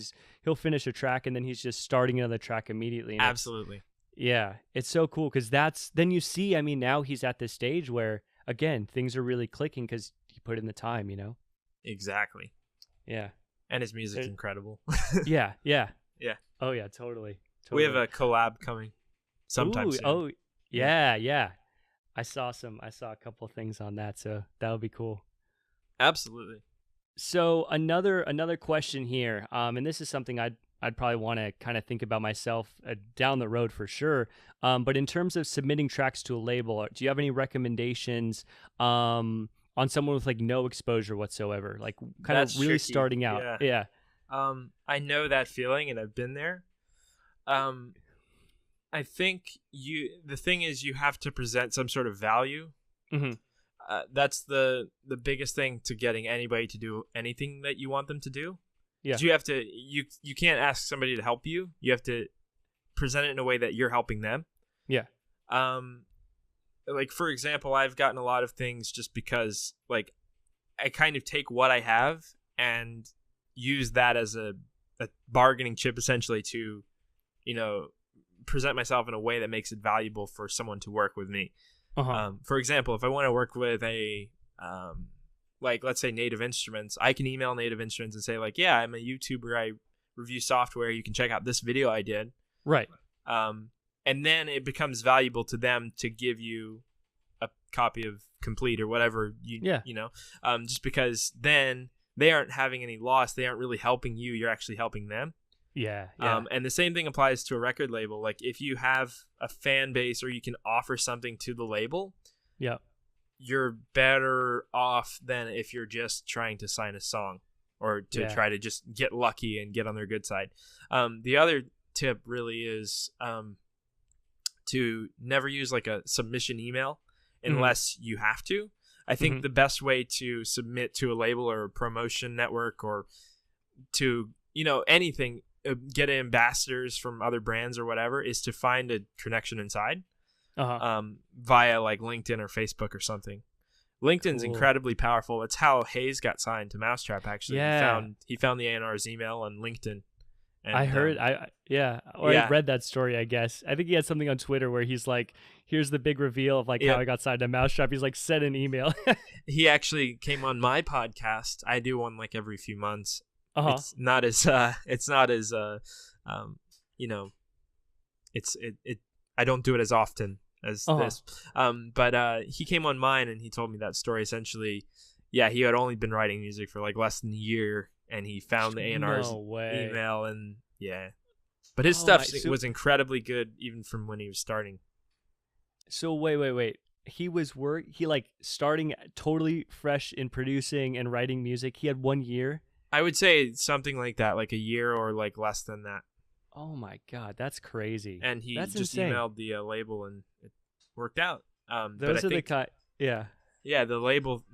he'll finish a track and then he's just starting another track immediately. And absolutely. It's so cool because then you see. I mean, now he's at this stage where again things are really clicking because he put in the time. Exactly. Yeah. And his music's incredible. Yeah. Oh yeah, totally. We have a collab coming sometime soon. Oh, yeah. I saw a couple of things on that, so that would be cool. Absolutely. So another question here, and this is something I'd probably want to kind of think about myself down the road for sure. But in terms of submitting tracks to a label, do you have any recommendations on someone with like no exposure whatsoever, like kind of really tricky. Starting out? Yeah. I know that feeling, and I've been there. I think the thing is you have to present some sort of value. That's the biggest thing to getting anybody to do anything that you want them to do. Yeah. You have to you can't ask somebody to help you. You have to present it in a way that you're helping them. Yeah. Like for example, I've gotten a lot of things just because like I kind of take what I have and use that as a bargaining chip essentially to, present myself in a way that makes it valuable for someone to work with me. For example, if I want to work with a like let's say Native Instruments, I can email Native Instruments and say like, yeah, I'm a YouTuber, I review software, you can check out this video I did. Right. and then it becomes valuable to them to give you a copy of Complete or whatever just because then they aren't having any loss. They aren't really helping you. You're actually helping them. Yeah. And the same thing applies to a record label. Like if you have a fan base or you can offer something to the label, you're better off than if you're just trying to sign a song or to try to just get lucky and get on their good side. The other tip really is to never use like a submission email unless you have to. I think the best way to submit to a label or a promotion network or to, anything, get ambassadors from other brands or whatever, is to find a connection inside via like LinkedIn or Facebook or something. LinkedIn's incredibly powerful. That's how Hayes got signed to Mau5trap, actually. He found the A&R's email on LinkedIn. And, I heard, I read that story, I guess. I think he had something on Twitter where he's like, here's the big reveal of like how I got signed to Mau5trap. He's like, send an email. He actually came on my podcast. I do one like every few months. It's not as I don't do it as often as this. But he came on mine and he told me that story. Essentially, he had only been writing music for like less than a year. And he found the A&R's email, and but his stuff was incredibly good even from when he was starting. So wait. He was starting totally fresh in producing and writing music. He had 1 year. I would say something like that, like a year or like less than that. Oh my God, that's crazy. And he that's just insane. emailed the label, and it worked out. Those are the kind. Yeah. Yeah, the label.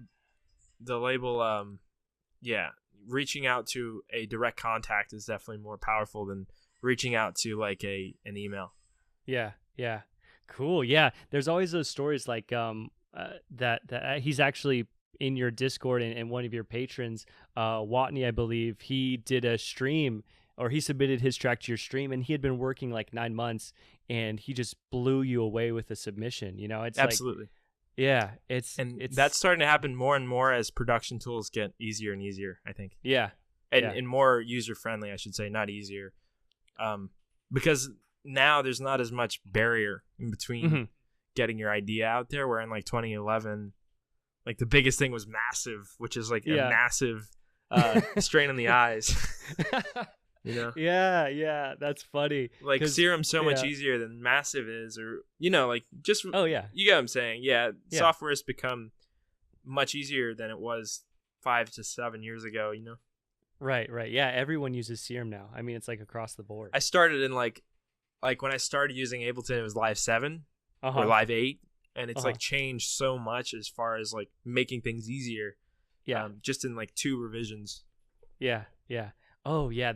Reaching out to a direct contact is definitely more powerful than reaching out to like an email. Yeah. Cool. Yeah. There's always those stories like that he's actually in your Discord and one of your patrons, Watney, I believe, he did a stream, or he submitted his track to your stream, and he had been working like 9 months and he just blew you away with a submission. It's absolutely. It's that's starting to happen more and more as production tools get easier and easier, I think. And more user friendly, I should say, not easier, because now there's not as much barrier in between getting your idea out there. Where in like 2011, like the biggest thing was Massive, which is like a massive strain on the eyes. Yeah, that's funny. Like Serum's so much easier than Massive is, or like just you get what I'm saying. Software has become much easier than it was 5 to 7 years ago. Right. Yeah, everyone uses Serum now. I mean, it's like across the board. I started in like when I started using Ableton, it was Live 7 or Live 8, and it's like changed so much as far as like making things easier. Just in like 2 revisions. Yeah. Oh yeah,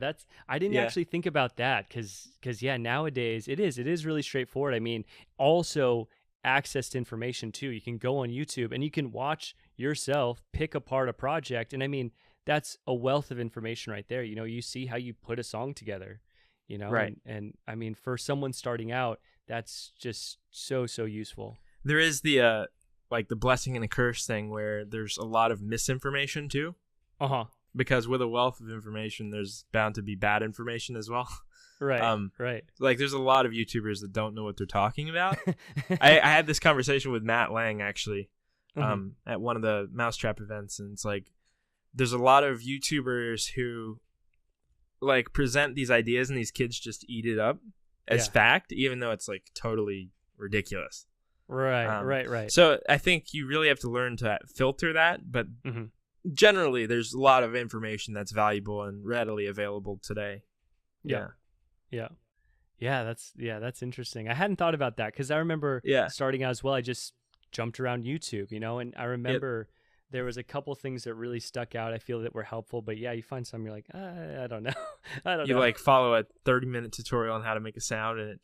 I didn't actually think about that because nowadays it is really straightforward. I mean, also access to information too. You can go on YouTube and you can watch yourself pick apart a project, and I mean that's a wealth of information right there. You see how you put a song together, right? And I mean, for someone starting out, that's just so useful. There is the like the blessing and a curse thing where there's a lot of misinformation too. Because with a wealth of information, there's bound to be bad information as well. Right. Like there's a lot of YouTubers that don't know what they're talking about. I had this conversation with Matt Lang actually at one of the Mau5trap events, and it's like there's a lot of YouTubers who like present these ideas and these kids just eat it up as fact, even though it's like totally ridiculous. Right. So I think you really have to learn to filter that, but generally there's a lot of information that's valuable and readily available today. That's interesting. I hadn't thought about that because I remember starting out as well. I just jumped around YouTube, and I remember there was a couple things that really stuck out. I feel that were helpful, but you find some you're like, I don't know. You like follow a 30-minute tutorial on how to make a sound and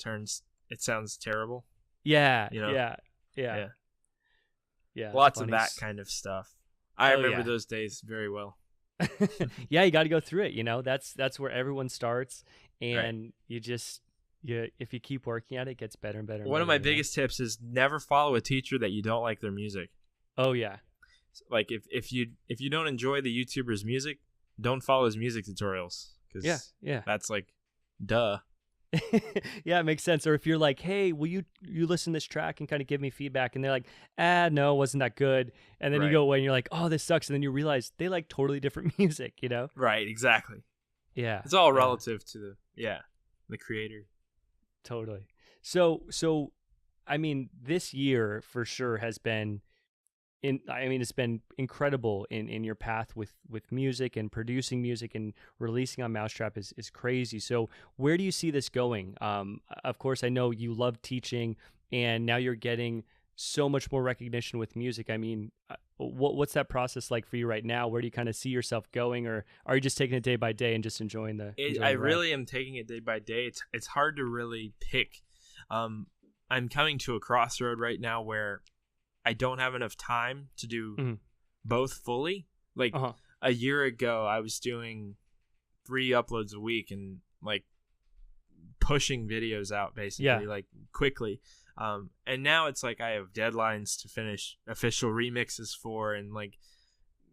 it sounds terrible. Yeah. Lots of that kind of stuff. I remember those days very well. You got to go through it. That's where everyone starts, and you just if you keep working at it, it gets better and better. One of my biggest tips is never follow a teacher that you don't like their music. Oh yeah. Like if you don't enjoy the YouTuber's music, don't follow his music tutorials because that's like duh. Yeah, it makes sense. Or if you're like, hey, will you listen to this track and kind of give me feedback? And they're like, no, wasn't that good. And then you Right. go away and you're like, oh, this sucks. And then you realize they like totally different music, you know? Right, exactly. Yeah. It's all yeah, relative to the creator. totally. So I mean, this year for sure has been it's been incredible in your path with music and producing music and releasing on Mau5trap is crazy. So where do you see this going? Of course, I know you love teaching, and now you're getting so much more recognition with music. I mean, what's that process like for you right now? Where do you kind of see yourself going, or are you just taking it day by day and just enjoying the? I really am taking it day by day. It's hard to really pick. I'm coming to a crossroad right now where I don't have enough time to do both fully. Like a year ago, I was doing 3 uploads a week and like pushing videos out basically like quickly. And now it's like I have deadlines to finish official remixes for and like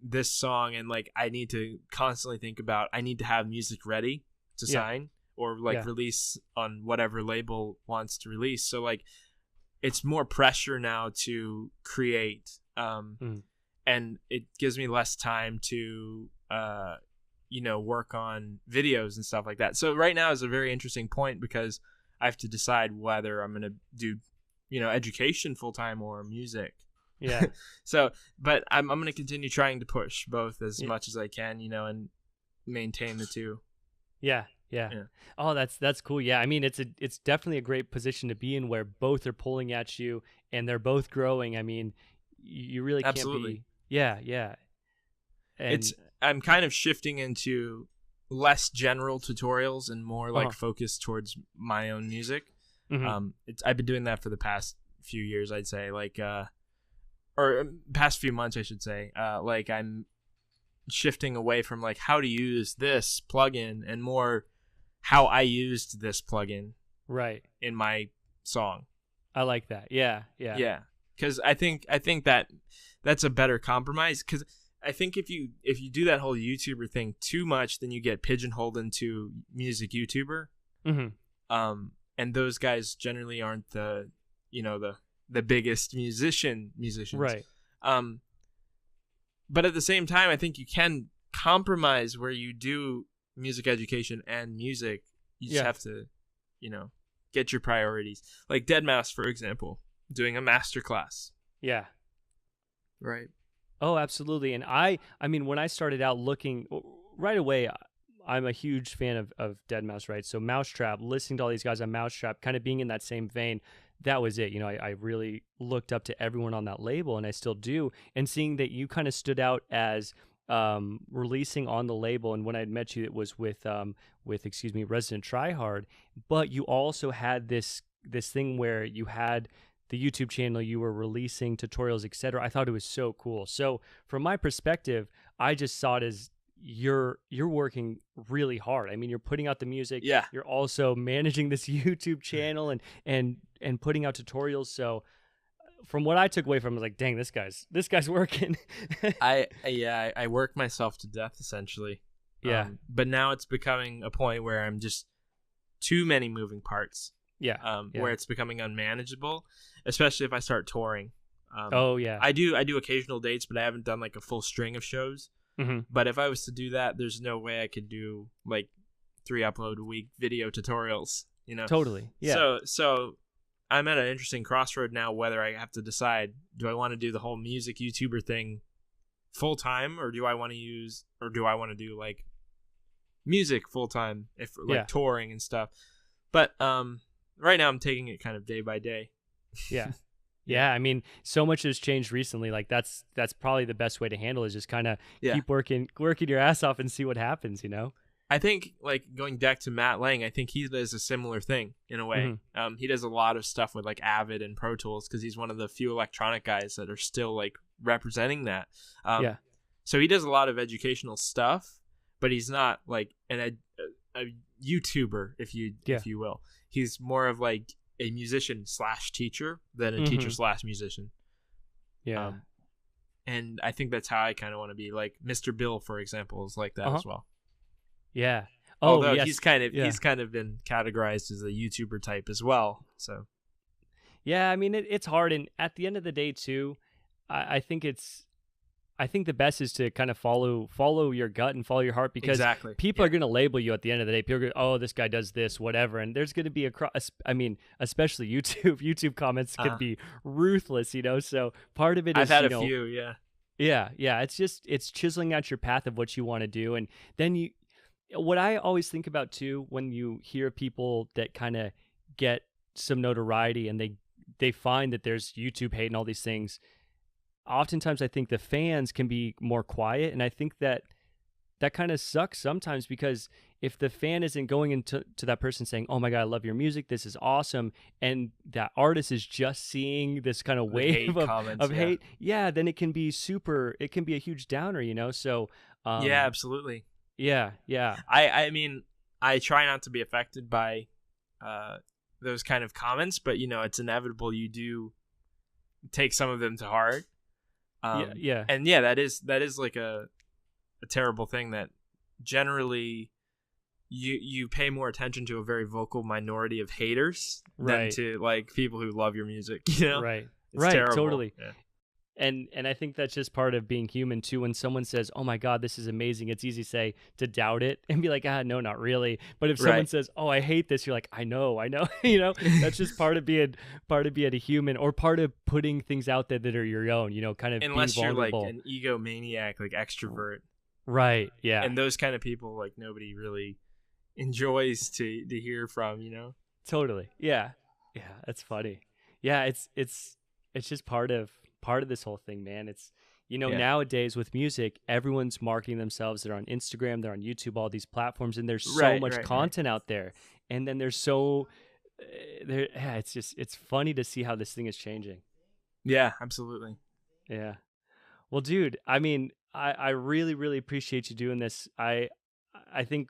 this song, and like I need to constantly think about I need to have music ready to sign or like release on whatever label wants to release. So like it's more pressure now to create, and it gives me less time to, work on videos and stuff like that. So right now is a very interesting point because I have to decide whether I'm going to do, education full time or music. Yeah. So, but I'm going to continue trying to push both as much as I can, and maintain the two. Yeah. Oh, that's cool. Yeah, I mean, it's definitely a great position to be in where both are pulling at you and they're both growing. I mean, you really can't be. Yeah. And I'm kind of shifting into less general tutorials and more like focused towards my own music. I've been doing that for the past few years, I'd say, like or past few months, I should say. Like I'm shifting away from like how to use this plugin and more how I used this plugin in my song. I like that. Yeah. Because I think that that's a better compromise. Because I think if you do that whole YouTuber thing too much, then you get pigeonholed into music YouTuber. And those guys generally aren't the biggest musicians. Right. But at the same time, I think you can compromise where you do music education and music. You just have to, get your priorities. Like Deadmau5, for example, doing a master class. Yeah. Right. Oh, absolutely. And I mean, when I started out looking right away, I'm a huge fan of Deadmau5, right? So Mau5trap, listening to all these guys on Mau5trap, kind of being in that same vein, that was it. I really looked up to everyone on that label, and I still do. And seeing that you kind of stood out as releasing on the label, and when I met you, it was with Resident Tryhard, but you also had this thing where you had the YouTube channel, you were releasing tutorials, etc. I thought it was so cool. So from my perspective, I just saw it as you're working really hard. I mean, you're putting out the music. Yeah. You're also managing this YouTube channel and putting out tutorials. So from what I took away from it, I was like, dang, this guy's working. I work myself to death essentially. Yeah. But now it's becoming a point where I'm just too many moving parts. Where it's becoming unmanageable, especially if I start touring. I do occasional dates, but I haven't done like a full string of shows. But if I was to do that, there's no way I could do like 3 upload a week video tutorials, Totally. Yeah. So I'm at an interesting crossroad now, whether I have to decide, do I want to do the whole music YouTuber thing full time, or do I want to do like music full time, if like touring and stuff. But right now I'm taking it kind of day by day. Yeah, I mean, so much has changed recently. Like that's probably the best way to handle it, is just kind of keep working your ass off and see what happens, I think, like, going back to Matt Lang, I think he does a similar thing in a way. He does a lot of stuff with like Avid and Pro Tools because he's one of the few electronic guys that are still like representing that. So he does a lot of educational stuff, but he's not like a YouTuber, if you will. He's more of like a musician / teacher than a teacher / musician. And I think that's how I kind of want to be. Like Mr. Bill, for example, is like that as well. Yeah. Oh, Although yes. he's kind of Yeah. he's kind of been categorized as a YouTuber type as well. So Yeah, I mean it's hard, and at the end of the day too, I think I think the best is to kind of follow your gut and follow your heart, because exactly, people yeah. are going to label you at the end of the day. People are going, oh, this guy does this, whatever, and there's going to be I mean, especially YouTube. YouTube comments can be ruthless, So part of it is I've had a few, yeah. It's chiseling out your path of what you want to do, and then what I always think about too, when you hear people that kind of get some notoriety and they find that there's YouTube hate and all these things, oftentimes I think the fans can be more quiet, and I think that kind of sucks sometimes, because if the fan isn't going into that person saying, oh my God, I love your music, this is awesome, and that artist is just seeing this kind of wave of hate, then it can be a huge downer, so yeah, absolutely. Yeah. I mean, I try not to be affected by those kind of comments, but it's inevitable. You do take some of them to heart. Yeah. And yeah, that is like a terrible thing, that generally you pay more attention to a very vocal minority of haters than to like people who love your music, Right. It's right. terrible. Totally. Yeah. And I think that's just part of being human too. When someone says, "Oh my God, this is amazing," it's easy to doubt it and be like, no, not really. But if someone says, "Oh, I hate this," you're like, I know. That's just part of being a human, or part of putting things out there that are your own. Kind of unless being you're like vulnerable. an egomaniac, like extrovert, right? Yeah, and those kind of people, like, nobody really enjoys to hear from. Totally. Yeah. That's funny. Yeah, it's just part of this whole thing, man. It's nowadays with music, everyone's marketing themselves. They're on Instagram, they're on YouTube, all these platforms, and there's so much content out there. And then there's it's funny to see how this thing is changing. Yeah, absolutely. Yeah. Well, dude, I mean, I really, really appreciate you doing this. I think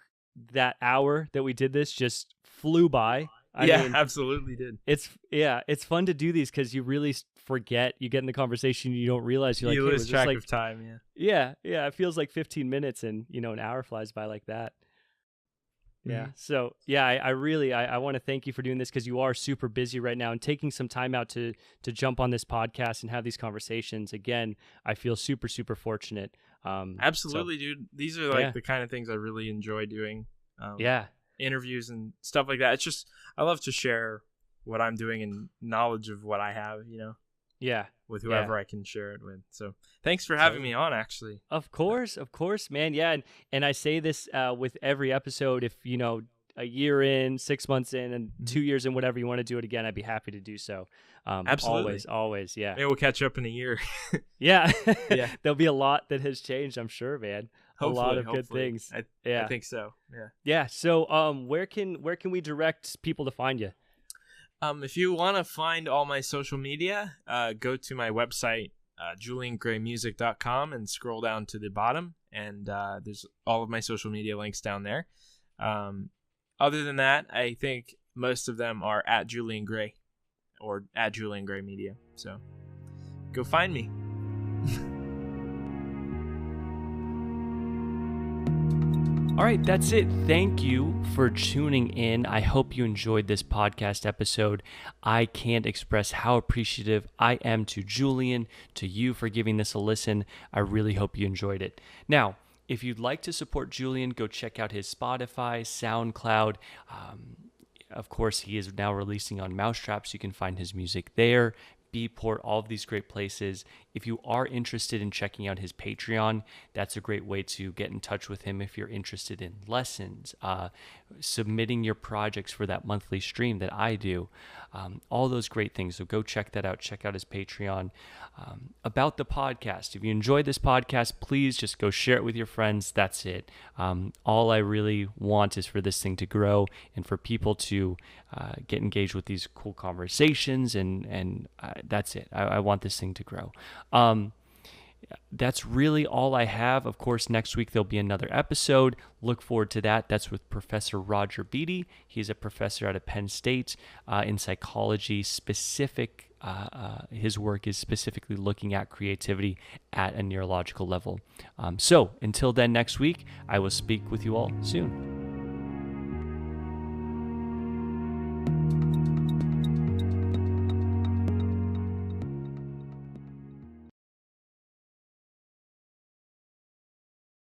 that hour that we did this just flew by. I mean, absolutely did. It's fun to do these, because you really forget. You get in the conversation, you don't realize you lose track of time. Yeah. It feels like 15 minutes, and an hour flies by like that. Yeah. Mm-hmm. So yeah, I really want to thank you for doing this, because you are super busy right now, and taking some time out to jump on this podcast and have these conversations. Again, I feel super, super fortunate. Absolutely, dude. These are like the kind of things I really enjoy doing. Interviews and stuff like that. It's just, I love to share what I'm doing and knowledge of what I have, with whoever I can share it with. So thanks for having me on, actually. Of course, man. Yeah. And I say this with every episode, if, a year in, 6 months in, and 2 years in, whatever you want to do it again, I'd be happy to do so. Absolutely. Always. Yeah. Maybe we'll catch up in a year. Yeah. There'll be a lot that has changed, I'm sure, man. Hopefully, a lot of good things. I think so. Yeah. Yeah. So, where can we direct people to find you? If you want to find all my social media, go to my website, juliangraymusic.com, and scroll down to the bottom, and there's all of my social media links down there. Other than that, I think most of them are at Julian Gray or at Julian Gray Media. So go find me. All right, that's it. Thank you for tuning in. I hope you enjoyed this podcast episode. I can't express how appreciative I am to Julian, to you for giving this a listen. I really hope you enjoyed it. Now, if you'd like to support Julian, go check out his Spotify, SoundCloud. Of course, he is now releasing on Mau5trap, so you can find his music there. Beatport, all of these great places. If you are interested in checking out his Patreon, that's a great way to get in touch with him if you're interested in lessons, submitting your projects for that monthly stream that I do, all those great things. So go check that out. Check out his Patreon. About the podcast, if you enjoyed this podcast, please just go share it with your friends. That's it. All I really want is for this thing to grow and for people to get engaged with these cool conversations, and that's it. I want this thing to grow. That's really all I have. Of course, next week there'll be another episode. Look forward to that. That's with Professor Roger Beatty. He's a professor out of Penn State in psychology. His work is specifically looking at creativity at a neurological level. So until then, next week, I will speak with you all soon.